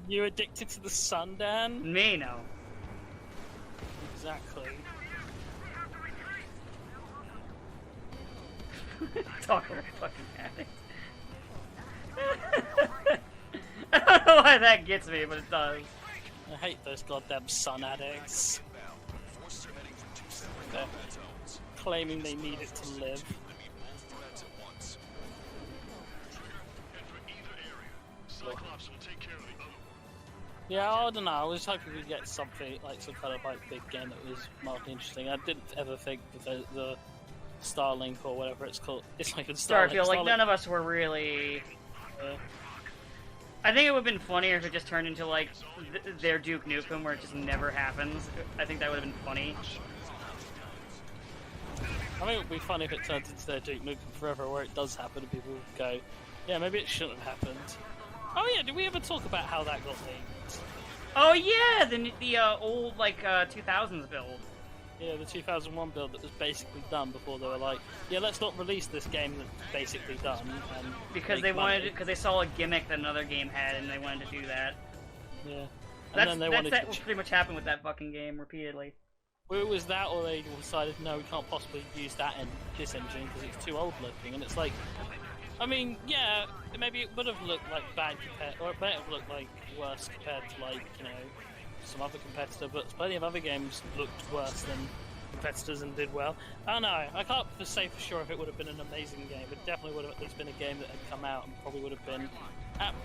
You addicted to the sun, Dan? Me, no. Exactly. Talk of a fucking addict. I don't know why that gets me, but it does. I hate those goddamn sun addicts. They're claiming they need it to live. Yeah, I don't know. I was hoping we'd get something like some kind of like big game that was mildly interesting. I didn't ever think the Starlink or whatever it's called. It's not even Starfield. Like none of us were really. Yeah. I think it would have been funnier if it just turned into like their Duke Nukem, where it just never happens. I think that would have been funny. I think it would be funny if it turned into their Duke Nukem Forever, where it does happen and people would go, yeah, maybe it shouldn't have happened. Oh yeah, did we ever talk about how that got leaked? Oh yeah, the old like 2000s build. Yeah, the 2001 build that was basically done before they were like, yeah, let's not release this game that's basically done. And because they wanted, because they saw a gimmick that another game had, and they wanted to do that. Yeah. And then they wanted that pretty much happened with that fucking game repeatedly. Well, it was that, or they decided, no, we can't possibly use that in this engine because it's too old looking, and it's like, I mean, yeah, maybe it would have looked like bad compared, or it might have looked like worse compared to like, you know, some other competitor, but plenty of other games looked worse than competitors and did well. I don't know, I can't say for sure if it would have been an amazing game, but definitely would have at least been a game that had come out and probably would have been, at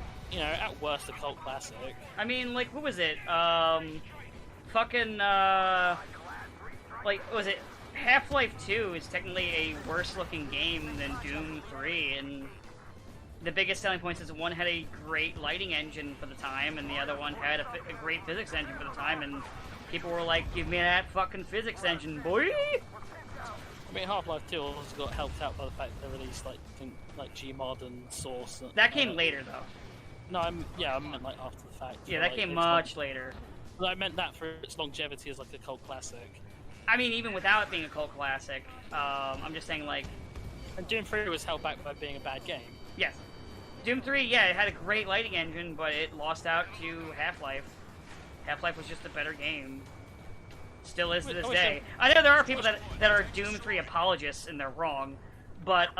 worst, a cult classic. I mean, like, what was it? Like, was it Half-Life 2 is technically a worse looking game than Doom 3, and the biggest selling points is one had a great lighting engine for the time, and the other one had a great physics engine for the time, and people were like, give me that fucking physics engine, boy! I mean, Half-Life 2 also got helped out by the fact that they released, like Gmod and Source. That came later, though. No, I meant, like, after the fact. Yeah, that came much later. But I meant that for its longevity as, like, a cult classic. I mean, even without it being a cult classic, I'm just saying, like... And Doom 3 was held back by being a bad game. Yes. Doom 3, yeah, it had a great lighting engine, but it lost out to Half-Life. Half-Life was just a better game. Still is to this day. I know there are people that are Doom 3 apologists, and they're wrong, but,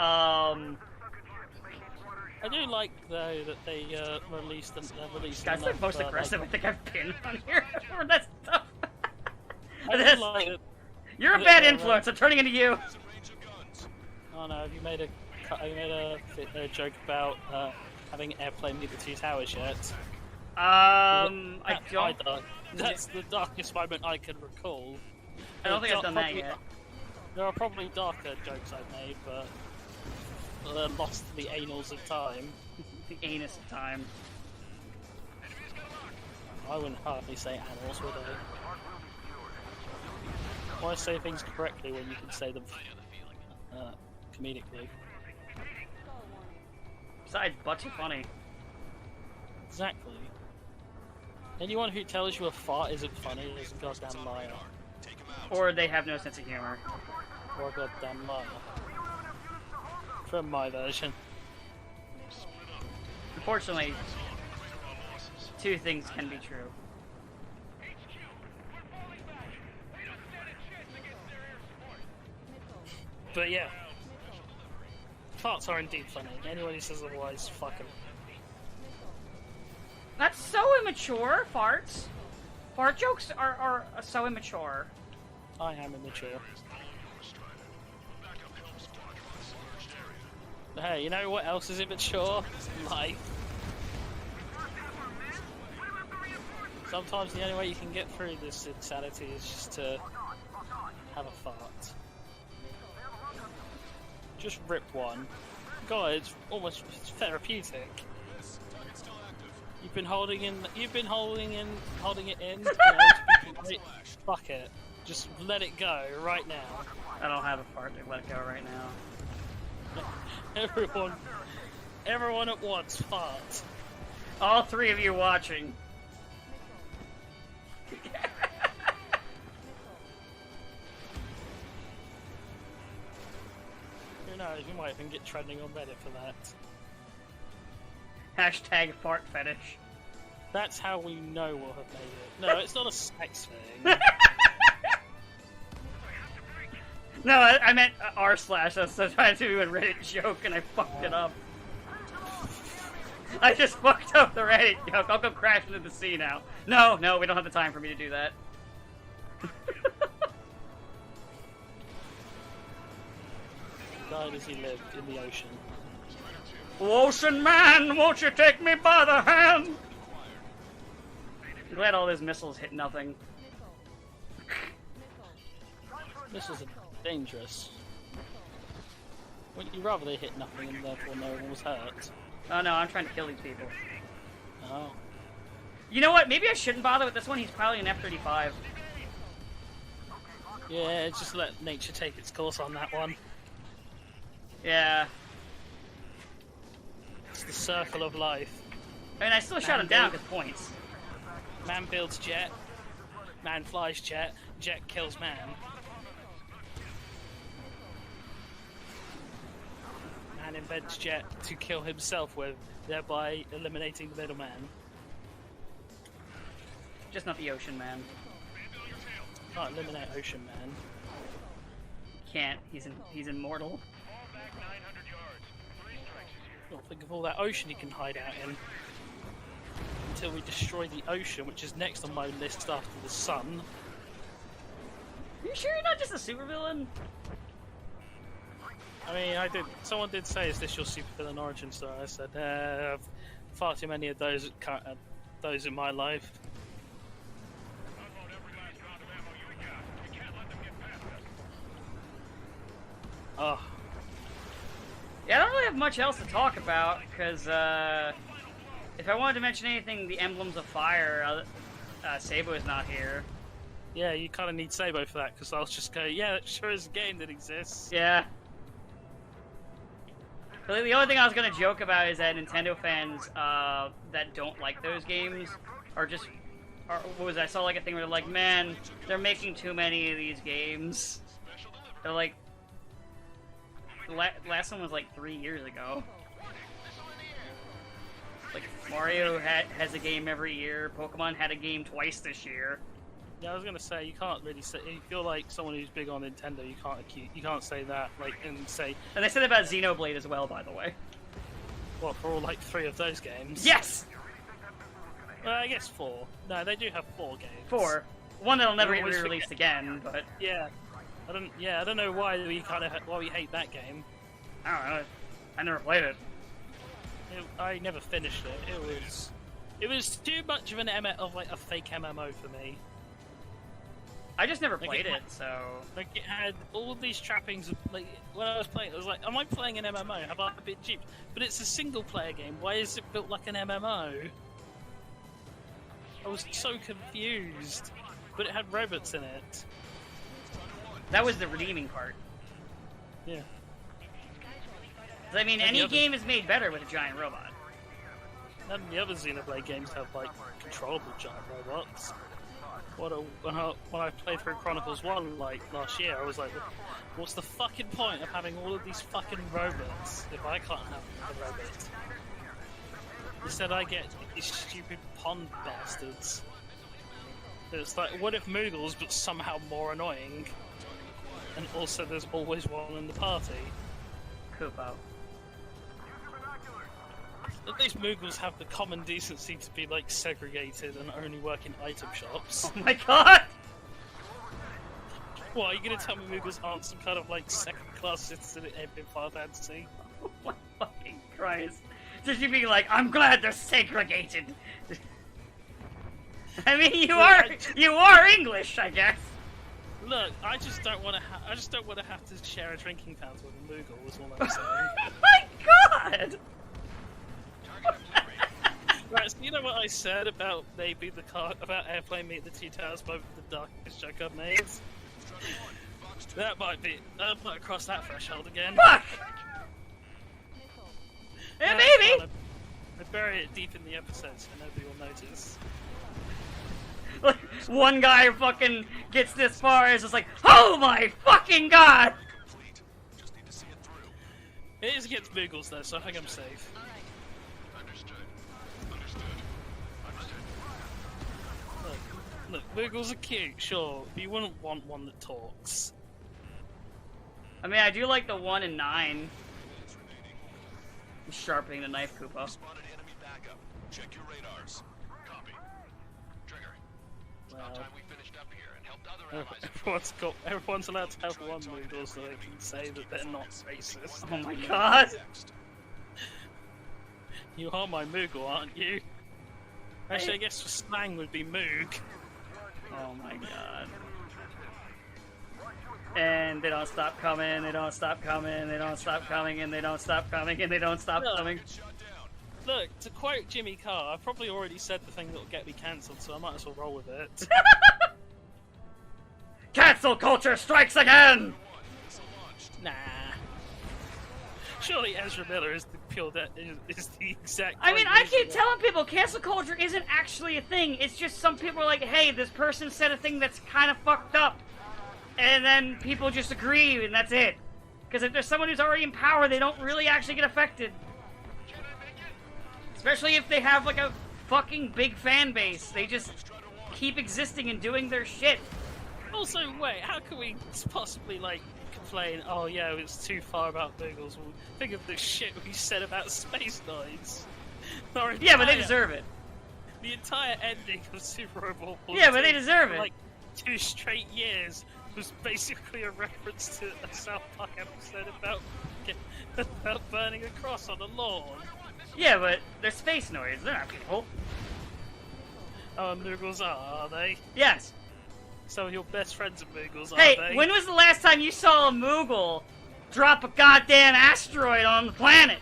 I do like though that they released Guys, the enough, most aggressive I think I've been on here for that stuff. I do This- like it. You're a bad influence. I'm turning into you. Oh no, have you made a joke about having airplane near the two towers yet? I don't. That's the darkest moment I can recall. I don't think I've done that yet. There are probably darker jokes I've made, but they're lost to the annals of time. The anus of time. I wouldn't hardly say annals, would I? Why say things correctly when you can say them comedically? Besides, butts are funny. Exactly. Anyone who tells you a fart isn't funny is a goddamn liar. Or they have no sense of humor. Or a goddamn liar. From my version. Unfortunately, two things can be true. But yeah. Farts are indeed funny. Anyone who says otherwise, fuck them. That's so immature, farts. Fart jokes are so immature. I am immature. But hey, you know what else is immature? Life. Sometimes the only way you can get through this insanity is just to have a fart. Just rip one. God, it's almost therapeutic. You've been holding it in. Fuck it. Just let it go right now. I don't have a fart to let it go right now. Everyone at once, fart. All three of you watching. Who knows, we might even get trending on Reddit for that. Hashtag fart fetish. That's how we know we'll have made it. No, it's not a sex thing. No, I meant r/. I was trying to do a Reddit joke and I fucked it up. I just fucked up the Reddit joke. I'll go crash into the sea now. No, we don't have the time for me to do that. Died as he lived in the ocean. Ocean man, won't you take me by the hand? I'm glad all those missiles hit nothing. Missiles are dangerous. Wouldn't you rather they hit nothing and therefore no one was hurt? Oh no, I'm trying to kill these people. Oh. You know what? Maybe I shouldn't bother with this one. He's probably an F-35. Yeah, just let nature take its course on that one. Yeah. It's the circle of life. I mean, I still shot him down with points. Man builds jet, man flies jet, jet kills man. Man invents jet to kill himself with, thereby eliminating the middleman. Just not the ocean man. Can't eliminate ocean man. Can't. He's immortal. Well, think of all that ocean you can hide out in. Until we destroy the ocean, which is next on my list after the sun. Are you sure you're not just a supervillain? I mean, someone did say, "Is this your supervillain origin story?" I said, far too many of those in my life. Oh. Yeah, I don't really have much else to talk about, because, if I wanted to mention anything, the Emblems of Fire, Sabo is not here. Yeah, you kind of need Sabo for that, because I'll just go, yeah, that sure is a game that exists. Yeah. But the only thing I was gonna joke about is that Nintendo fans, that don't like those games, I saw like a thing where they're like, man, they're making too many of these games. They're like, the last one was like 3 years ago. Like, Mario has a game every year, Pokemon had a game twice this year. Yeah, I was gonna say, you can't really say, if you're like someone who's big on Nintendo, you can't say that, like, and say... And they said about Xenoblade as well, by the way. What, for all like 3 of those games? Yes! Well, I guess 4. No, they do have 4 games. 4. One that'll never I get always re-released again, but Yeah. I don't know why we hate that game. I don't know. I never played it. I never finished it. It was too much of a fake MMO for me. I just never Like, played it it, so... Like, it had all these trappings of, like, when I was playing it, I was like, am I playing an MMO? Have I a bit cheap? But it's a single-player game. Why is it built like an MMO? I was so confused. But it had robots in it. That was the redeeming part. Yeah. I mean, And the any other- game is made better with a giant robot. None of the other Xenoblade games have, like, controllable giant robots. When I played through Chronicles 1, like, last year, I was like, what's the fucking point of having all of these fucking robots if I can't have a robot? Instead I get these stupid pond bastards. It's like, what if Moogles, but somehow more annoying? And also there's always one in the party. Koopo. At least Moogles have the common decency to be, like, segregated and only work in item shops. Oh my god! What, are you gonna tell me Moogles aren't some kind of, like, second-class citizen in Final Fantasy? Oh my fucking Christ. Just you being like, I'm glad they're segregated. I mean, you are English, I guess. Look, I just don't want to have to share a drinking fountain with a Moogle. Is all I'm saying. Oh my god! Right, so you know what I said about maybe about Airplane Meet the Two Towers, both the darkest joke I've made? That might cross that threshold again. Fuck! Yeah, maybe! I bury it deep in the episode so nobody will notice. Like, one guy fucking gets this far and is just like, oh my fucking god! Just need to see it through. It is against Moogles though, so I think I'm safe. Understood. Understood. Understood. Look, Moogles are cute, sure, but you wouldn't want one that talks. I mean, I do like the 1 and 9. Minutes remaining. Sharpening the knife, Koopa. Spotted enemy backup. Check your radars. Copy. Triggering. It's about time we finished up here and helped other allies. Everyone's allowed to have one Moogle so they can say that they're not racist. Oh my god! Next. You are my Moogle, aren't you? Actually, I guess for slang would be Moog. Oh my god. And they don't stop coming, they don't stop coming, they don't stop coming, and they don't stop coming, and they don't stop coming. Shut down. Look, to quote Jimmy Carr, I've probably already said the thing that'll get me cancelled, so I might as well roll with it. Cancel culture strikes again! Missile launched. Nah. Surely Ezra Miller is is the exact. I mean, right I keep reason. telling people cancel culture isn't actually a thing. It's just some people are like, hey, this person said a thing that's kind of fucked up. And then people just agree, and that's it. Because if there's someone who's already in power, they don't really actually get affected. Especially if they have, like, a fucking big fan base. They just keep existing and doing their shit. Also, wait, how can we possibly, like, complain, oh yeah, it's too far about Moogles? Well, think of the shit we said about Space Knights. Yeah, but they deserve it. The entire ending of Super Robot Ball Yeah, but they 2 deserve for, it. like 2 straight years was basically a reference to a South Park episode about burning a cross on a lawn. Yeah, but they're space noids. They're not people. Oh, Moogles are they? Yes. So your best friends are Moogles, Hey, are they? when was the last time you saw a Moogle drop a goddamn asteroid on the planet?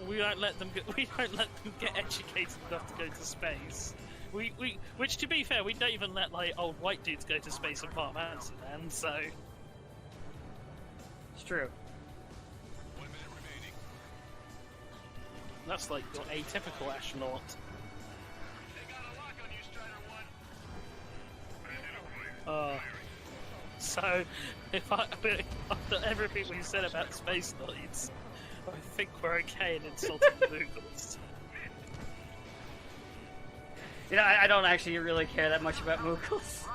We don't let them get educated enough to go to space. Which, to be fair, we don't even let, like, old white dudes go to space and Part Manson, then, so... It's true. 1 minute remaining. That's like your atypical astronaut. They got a lock on you, Strider 1. So, after everything we said about space knights, I think we're okay in insulting the Moogles. You know, I don't actually really care that much about Moogles.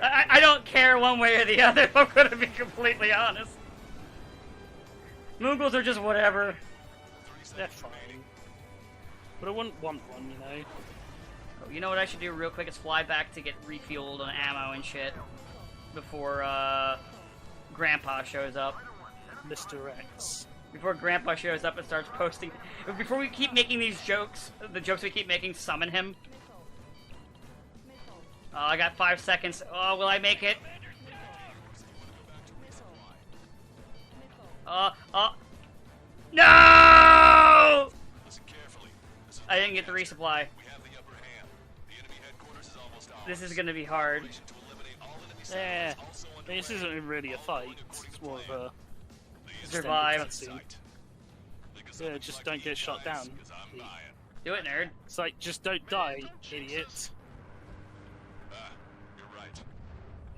I don't care one way or the other, if I'm gonna be completely honest. Moogles are just whatever. 3 They're fine. But I wouldn't want one, you know? Oh, you know what I should do real quick is fly back to get refueled on ammo and shit before Grandpa shows up. Mr. X. Before Grandpa shows up and starts posting. Before we keep making these jokes, the jokes we keep making, summon him. Oh, I got 5 seconds. Oh, will I make it? No! I didn't get the resupply. This is gonna be hard. Yeah, this isn't really a fight. It's more of a survive. cutscene. Yeah, just don't get shot down. Do it, nerd. It's like, just don't die, idiot.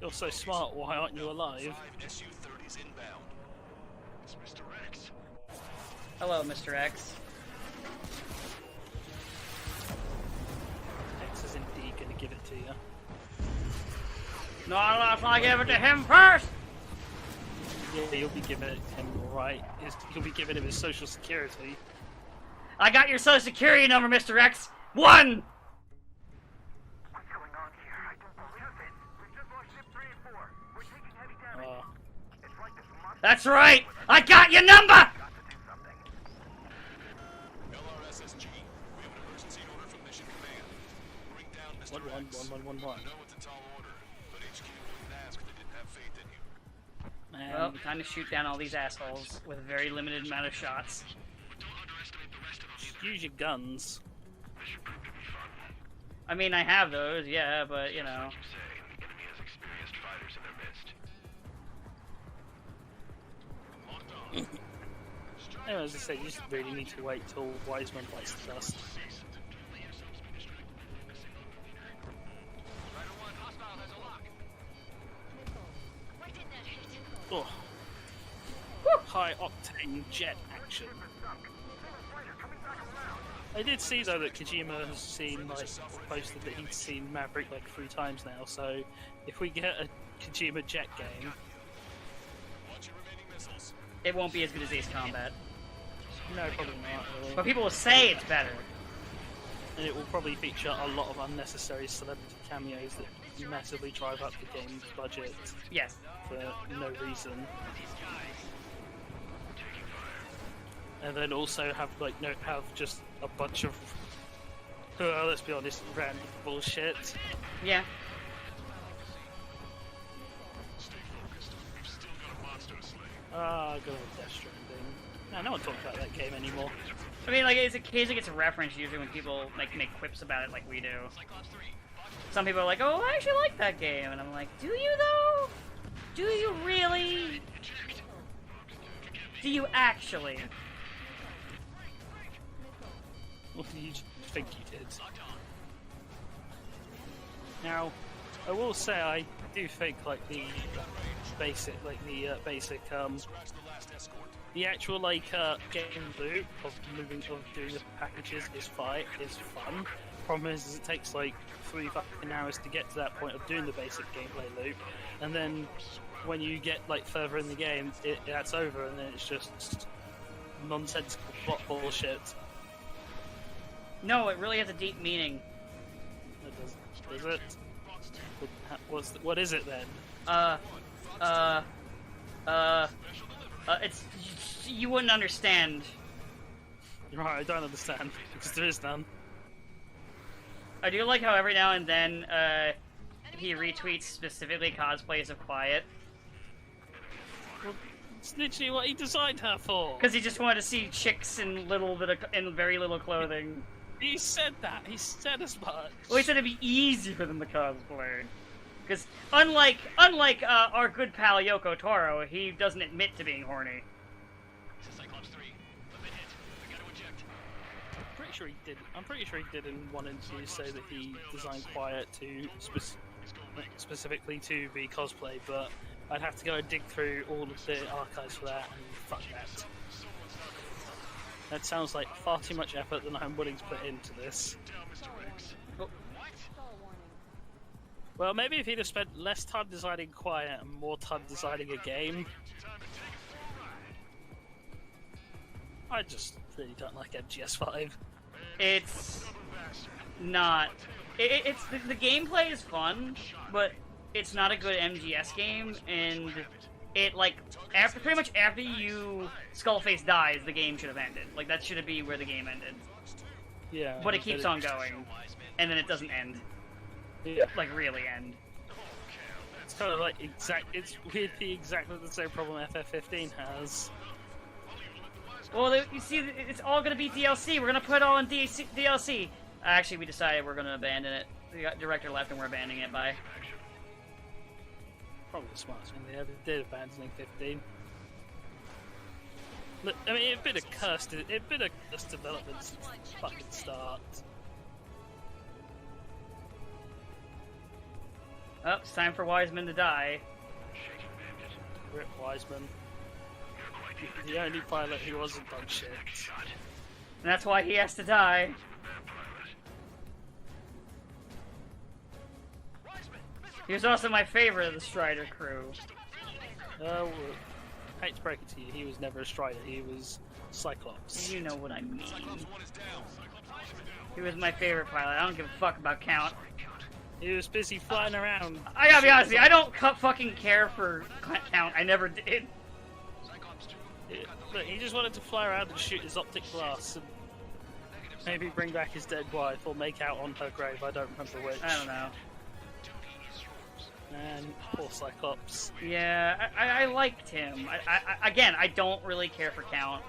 You're so smart, why aren't you alive? Hello, Mr. X. X is indeed gonna give it to you. No, unless I give it to him first! Yeah, you'll be giving it to him, right? You'll be giving him his social security. I got your social security number, Mr. X! 1! That's right! I got your number! LRSSG, we have an emergency order from Mission Command. Bring down Mr. X. 11111. I know it's a tall order, but HQ wouldn't ask if they didn't have faith in you. Well, time to shoot down all these assholes with a very limited amount of shots. Just use your guns. I mean, I have those, yeah, but, you know. Anyway, as I say, you just really need to wait till Wiseman bites the dust. Oh. High octane jet action. I did see though that Kojima has seen, like, posted that he'd seen Maverick like 3 times now, so if we get a Kojima jet game, It won't be as good as Ace Combat. no, probably not really. But people will say it's better. And it will probably feature a lot of unnecessary celebrity cameos that massively drive up the game's budget Yes. for no reason. And then also have have just a bunch of let's be honest, random bullshit. Yeah. Ah, good old Death Stranding. Nah, no one talks about that game anymore. I mean, like, it's occasionally gets a reference usually when people make quips about it like we do. Some people are like, oh, I actually like that game. And I'm like, do you though? Do you really? Do you actually? What do you think you did? Now, I will say I do think the actual game loop of doing the packages is fun. Problem is it takes like 3 fucking hours to get to that point of doing the basic gameplay loop, and then when you get further in the game, that's over, and then it's just nonsensical plot bullshit. No, it really has a deep meaning. Is it? What is it then? It's you wouldn't understand. Right, I don't understand because there is none. I do like how every now and then he retweets specifically cosplays of Quiet. Well, it's literally what he designed her for. Because he just wanted to see chicks in very little clothing. He said that. He said as much. Well, he said it'd be easy for them to cosplay. Because unlike our good pal Yoko Taro, he doesn't admit to being horny. I'm pretty sure he did in one interview say that he designed Quiet to specifically to be cosplay, but I'd have to go and dig through all of the archives for that, and fuck that. That sounds like far too much effort than I'm willing to put into this. Well, maybe if he'd have spent less time designing Quiet and more time designing a game, I just really don't like MGS5. It's not. It's the gameplay is fun, but it's not a good MGS game, and it like pretty much after you Skullface dies, the game should have ended. Like that should be where the game ended. Yeah. But it keeps on going, and then it doesn't end. Yeah. Like really end. It's kind of like it's weirdly exactly the same problem FF15 has. Well, you see, it's all gonna be DLC. We're gonna put it all in DLC. Actually, we decided we're gonna abandon it. The director left, and we're abandoning it by. Probably the smartest thing they ever did, abandoning 15. Look, I mean, it'd been a cursed development since the fucking start. Oh, it's time for Wiseman to die. Rip Wiseman. The only pilot who wasn't done shit. And that's why he has to die. He was also my favorite of the Strider crew. Well, hate to break it to you, he was never a Strider, he was Cyclops. You know what I mean. He was my favorite pilot. I don't give a fuck about Count. He was busy flying around. I gotta be honest with you, I don't fucking care for Count. I never did. Look, he just wanted to fly around and shoot his optic glass and maybe bring back his dead wife or make out on her grave, I don't remember which. I don't know. And poor Cyclops. Yeah, I liked him. Again, I don't really care for Count.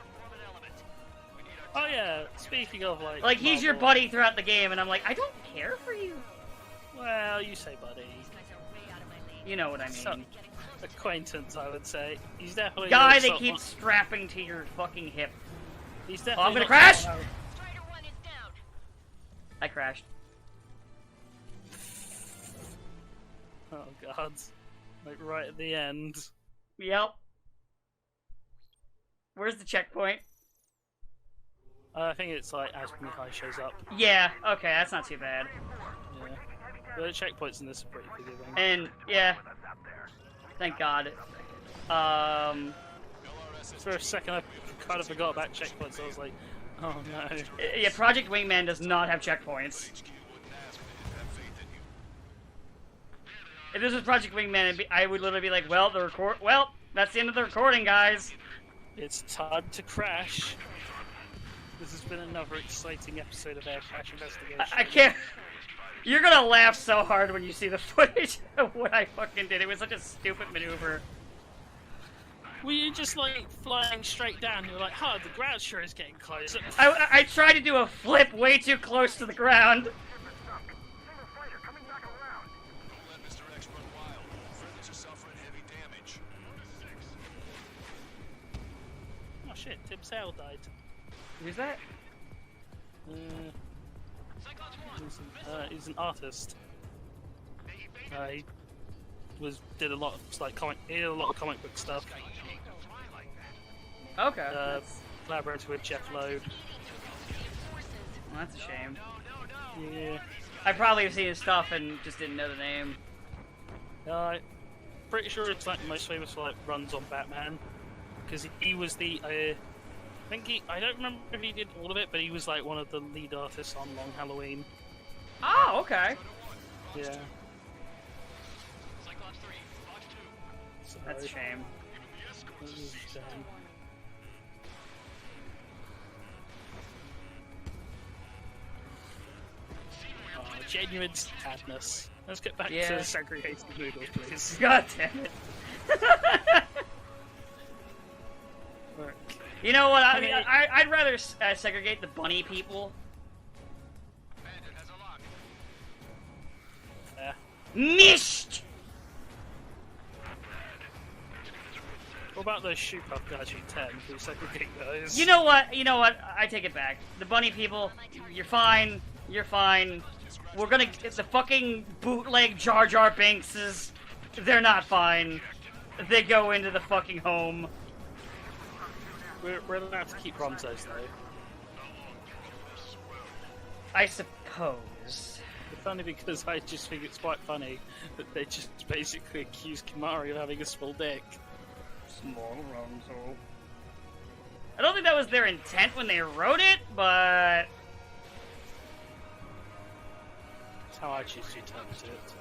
Oh yeah, speaking of like he's your buddy throughout the game, and I'm like, I don't care for you. Well, you say buddy. You know what I mean. So, acquaintance, I would say. He's definitely guy they keep strapping to your fucking hip. He's definitely. Oh, I'm gonna crash. I crashed. Oh god. Like right at the end. Yep. Where's the checkpoint? I think it's like as Mihai shows up. Yeah, okay, that's not too bad. Yeah. The checkpoints in this are pretty forgiving. And, yeah. Thank God. For a second I kind of forgot about checkpoints, I was like, oh no. Yeah, Project Wingman does not have checkpoints. If this was Project Wingman, I would literally be like, well, that's the end of the recording, guys. It's time to crash. This has been another exciting episode of Air Crash Investigation. I can't... You're gonna laugh so hard when you see the footage of what I fucking did. It was such a stupid maneuver. Were you just like flying straight down? You're like, oh, the ground sure is getting closer. I tried to do a flip way too close to the ground. Oh shit, Tim Sale died. Who's that? He's an artist. He did a lot of comic book stuff. Okay. Collaborated with Jeff Loeb. Well, that's a shame. Yeah. I probably have seen his stuff and just didn't know the name. Pretty sure it's like most famous for like runs on Batman, because he was the. I don't remember if he did all of it, but he was like one of the lead artists on Long Halloween. Oh, okay. Yeah. That's a shame. Genuine sadness. Let's get back to segregated Moogles, please. God damn it. You know what? I'd rather segregate the bunny people. Yeah. Missed! What about those shoe puff guys who 10? Can we segregate those? You know what? I take it back. The bunny people, you're fine. You're fine. We're gonna get the fucking bootleg Jar Jar Binkses. They're not fine. They go into the fucking home. We're allowed to keep Bronzos though. I suppose. It's funny because I just think it's quite funny that they just basically accuse Kimari of having a small dick. Small Ronzo. I don't think that was their intent when they wrote it, but That's how I choose to interpret it.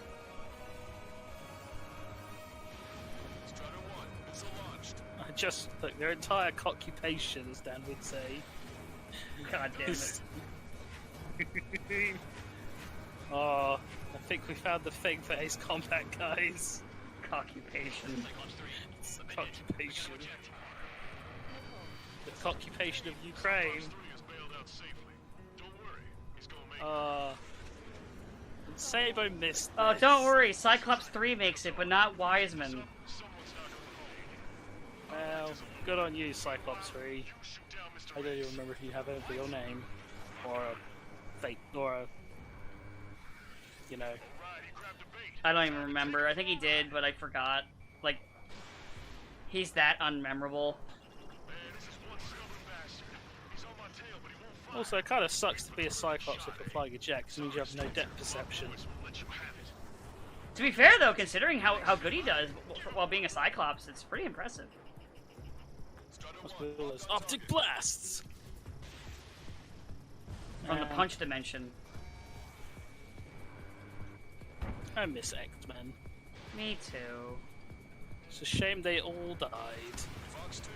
Strutter 1, missile launched. I just look, their entire occupation, as Dan would say. god damn it. Oh, I think we found the thing for Ace Combat, guys. Occupation. It's the occupation. The occupation of Ukraine. 3 is bailed out safely. Don't worry, he's gonna make it. Sabo missed Oh, this. don't worry, Cyclops 3 makes it, but not Wiseman. Someone's not gonna Well, good on you, Cyclops 3. shoot down Mr. I don't even remember if you have a real name. Or a fake, or a... You know. Right, he grabbed a bait. I don't even remember. I think he did, but I forgot. Like, he's that unmemorable. Man, this is one stubborn bastard. He's on my tail, but he won't fly. Also, it kind of sucks to be a Cyclops with a flying a jet, because it means you have no depth perception. Let you have it. To be fair, though, considering how good he does while being a Cyclops, it's pretty impressive. Strutter What's 1, with all those optic blasts? From the punch dimension. I miss X-Men. Me too. It's a shame they all died. Fox 2.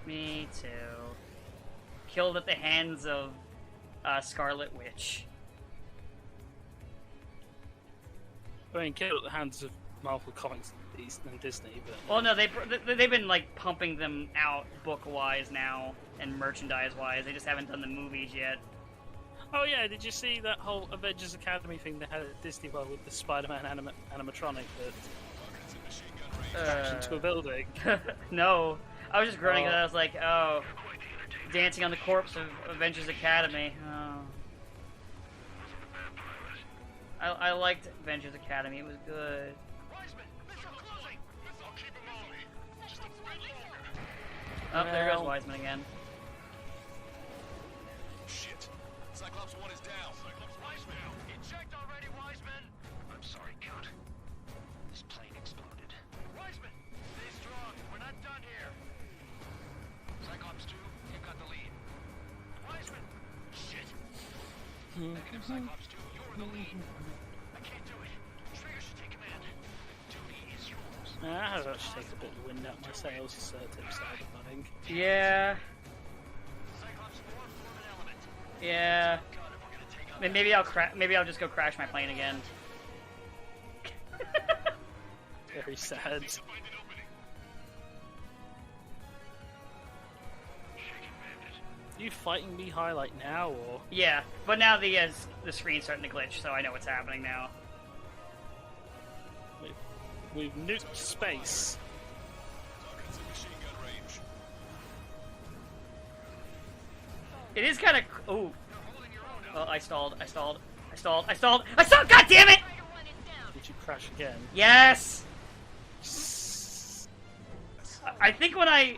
Me too. Killed at the hands of Scarlet Witch. I mean, killed at the hands of Marvel Comics and Disney, but... Well, no, they've been like pumping them out book-wise now and merchandise-wise. They just haven't done the movies yet. Oh yeah, did you see that whole Avengers Academy thing they had at Disney World with the Spider-Man animatronic that crashed into a building? No, I was just groaning. Oh. I was like, oh, dancing on the corpse of Avengers Academy. Oh. I liked Avengers Academy. It was good. Wiseman, missile closing. I'll keep him on me. Just a bit longer. Oh, there goes Well. Wiseman again. Shit. Cyclops 1 is down. Cyclops 1 is down. Eject already, Wiseman. I'm sorry, Count. This plane exploded. Wiseman, stay strong. We're not done here. Cyclops 2, you've got the lead. Wiseman. Shit. Negative, Cyclops 2, you're in the lead. I can't do it. Trigger should take command. Duty is yours. I have actually taken a bit of the wind out my sails, tip side of I think. Yeah, Cyclops 4, form an element. yeah. God, if we're gonna take out Maybe I'll just go crash my plane again. Very sad. find an opening. Shaking bandit. You fighting me high like now, or? Yeah, but now the screen's starting to glitch, so I know what's happening now. We've nuked space. Targets in machine gun range. It is kind of. Oh, You're holding your own out. well, I stalled. God damn it! Did you crash again? Yes. I think when I'm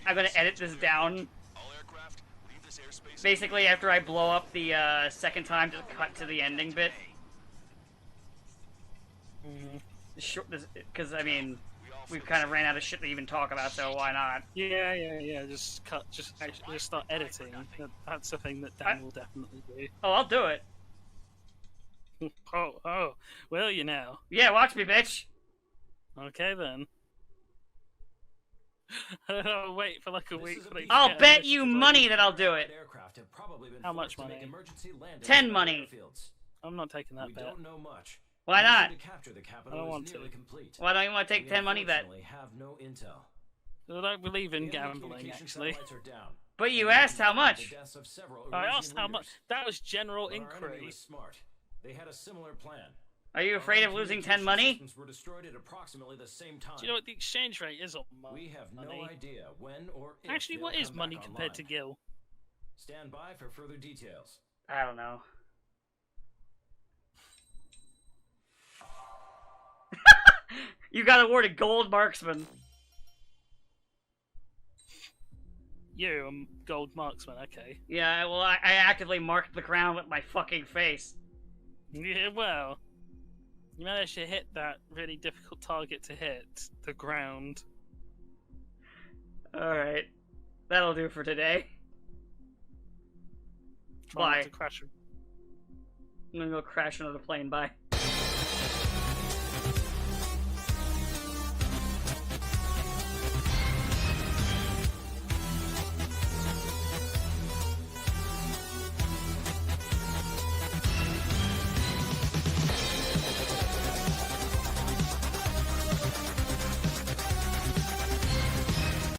gonna edit this down. All aircraft, leave this airspace. Basically, after I blow up the second time, just cut to the ending bit. Because I mean, we've kind of ran out of shit to even talk about, so why not? Yeah. Just cut. Just start editing. That's a thing that Dan will definitely do. Oh, I'll do it. Oh. Will you now? Yeah, watch me, bitch. Okay then. I'll wait for like a week. For I'll bet you money that I'll do it. How much money? 10 money. I'm not taking that We bet. don't know much. Why not? To capture the capital I don't is want to. nearly complete. Why don't you want to take We 10 money bet? unfortunately have no intel. I don't believe in The enemy gambling, communication actually. satellites are down. But you asked how much. The deaths of several I Eurasian asked how much. leaders. That was general But our enemy inquiry. was smart. They had a similar plan. Are you afraid of losing 10 money? Systems were destroyed at approximately the same time. Do you know what the exchange rate is on We have money? no idea when or if Actually, they'll what is come money back compared to online. gil? Stand by for further details. I don't know. You got awarded Gold Marksman. You, gold marksman, okay. Yeah, well, I actively marked the ground with my fucking face. Yeah, well. You managed to hit that really difficult target to hit, the ground. Alright. That'll do for today. Try not Bye. to crash. I'm gonna go crash another plane. Bye.